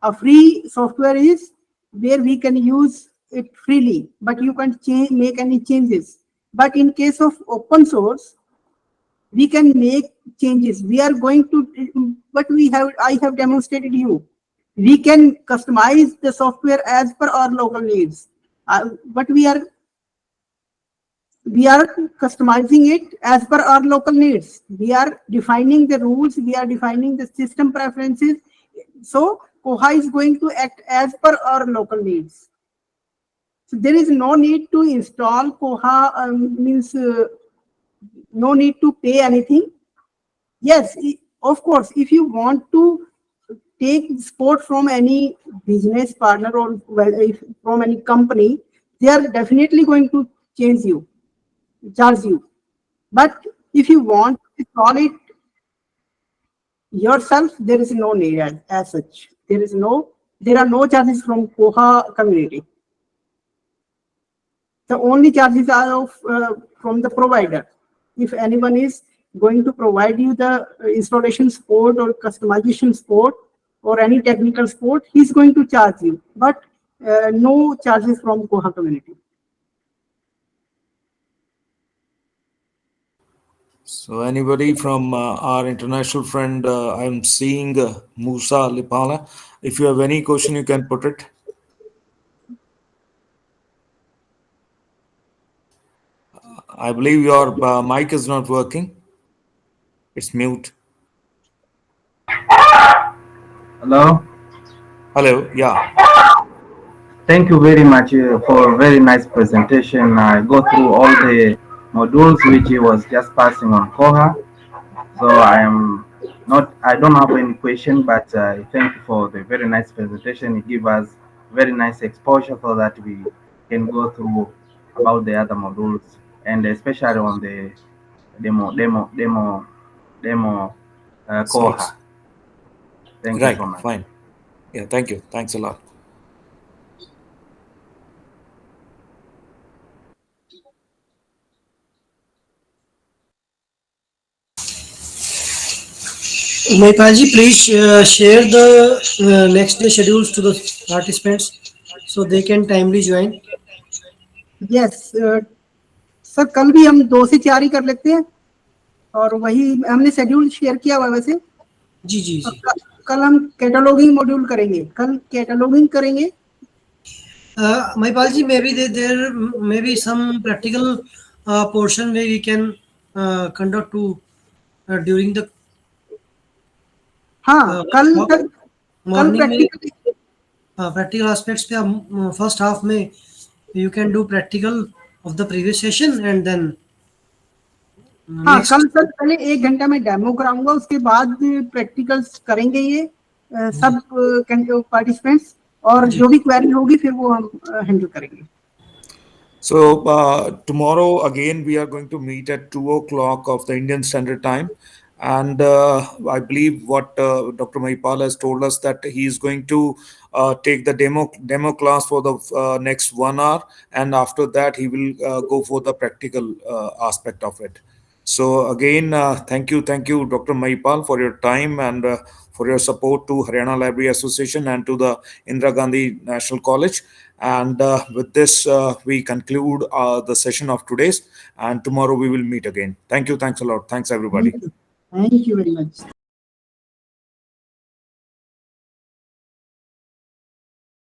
A free software is where we can use it freely, but you can make any changes. But in case of open source, we can make changes. We are going to, but I have demonstrated you. We can customize the software as per our local needs. But we are customizing it as per our local needs. We are defining the rules. We are defining the system preferences. So Koha is going to act as per our local needs. So there is no need to install Koha, no need to pay anything. Yes, of course, if you want to take support from any business partner or from any company, they are definitely going to charge you. But if you want to install it yourself, there is no need as such. There are no charges from Koha community. The only charges are from the provider. If anyone is going to provide you the installation support or customization support or any technical support, he's going to charge you, but no charges from Koha community. So anybody from our international friend, I'm seeing Musa Lipala. If you have any question, you can put it. I believe your mic is not working. It's mute. Hello. Hello. Yeah. Thank you very much for a very nice presentation. I go through all the modules which he was just passing on Koha. So I don't have any question, but thank you for the very nice presentation. It gives us very nice exposure so that we can go through about the other modules, and especially on the demo Sites. Koha. Thank you Right. so much. Fine. Yeah. Thank you. Thanks a lot. Mahipal ji, please share the next day schedules to the participants so they can timely join. Yes, sir कल भी हम 2 से 4 ही कर लेते हैं, और वही हमने शेड्यूल शेयर किया हुआ वैसे. जी जी जी. कल हम कैटलॉगिंग मॉड्यूल करेंगे. कल कैटलॉगिंग करेंगे. Mahipal ji, maybe there may be some practical portion where we can conduct to during the हाँ, कल morning में प्रैक्टिकल practical aspects पे हम first half में you can do practical of the previous session and then हाँ, next. कल sir पहले 1 घंटा में डेमो कराऊंगा, उसके बाद प्रैक्टिकल्स करेंगे ये सब पार्टिसिपेंट्स, और जो भी क्वेरी होगी फिर वो हम हैंडल करेंगे. So tomorrow again we are going to meet at 2 o'clock of the Indian Standard Time, and I believe what Dr. Mahipal has told us that he is going to take the demo class for the next 1 hour, and after that he will go for the practical aspect of it. So again, thank you, Dr. Mahipal, for your time and for your support to Haryana Library Association and to the Indra Gandhi National College. And with this, we conclude the session of today's. And tomorrow we will meet again. Thank you. Thanks a lot. Thanks, everybody. Thank you very much.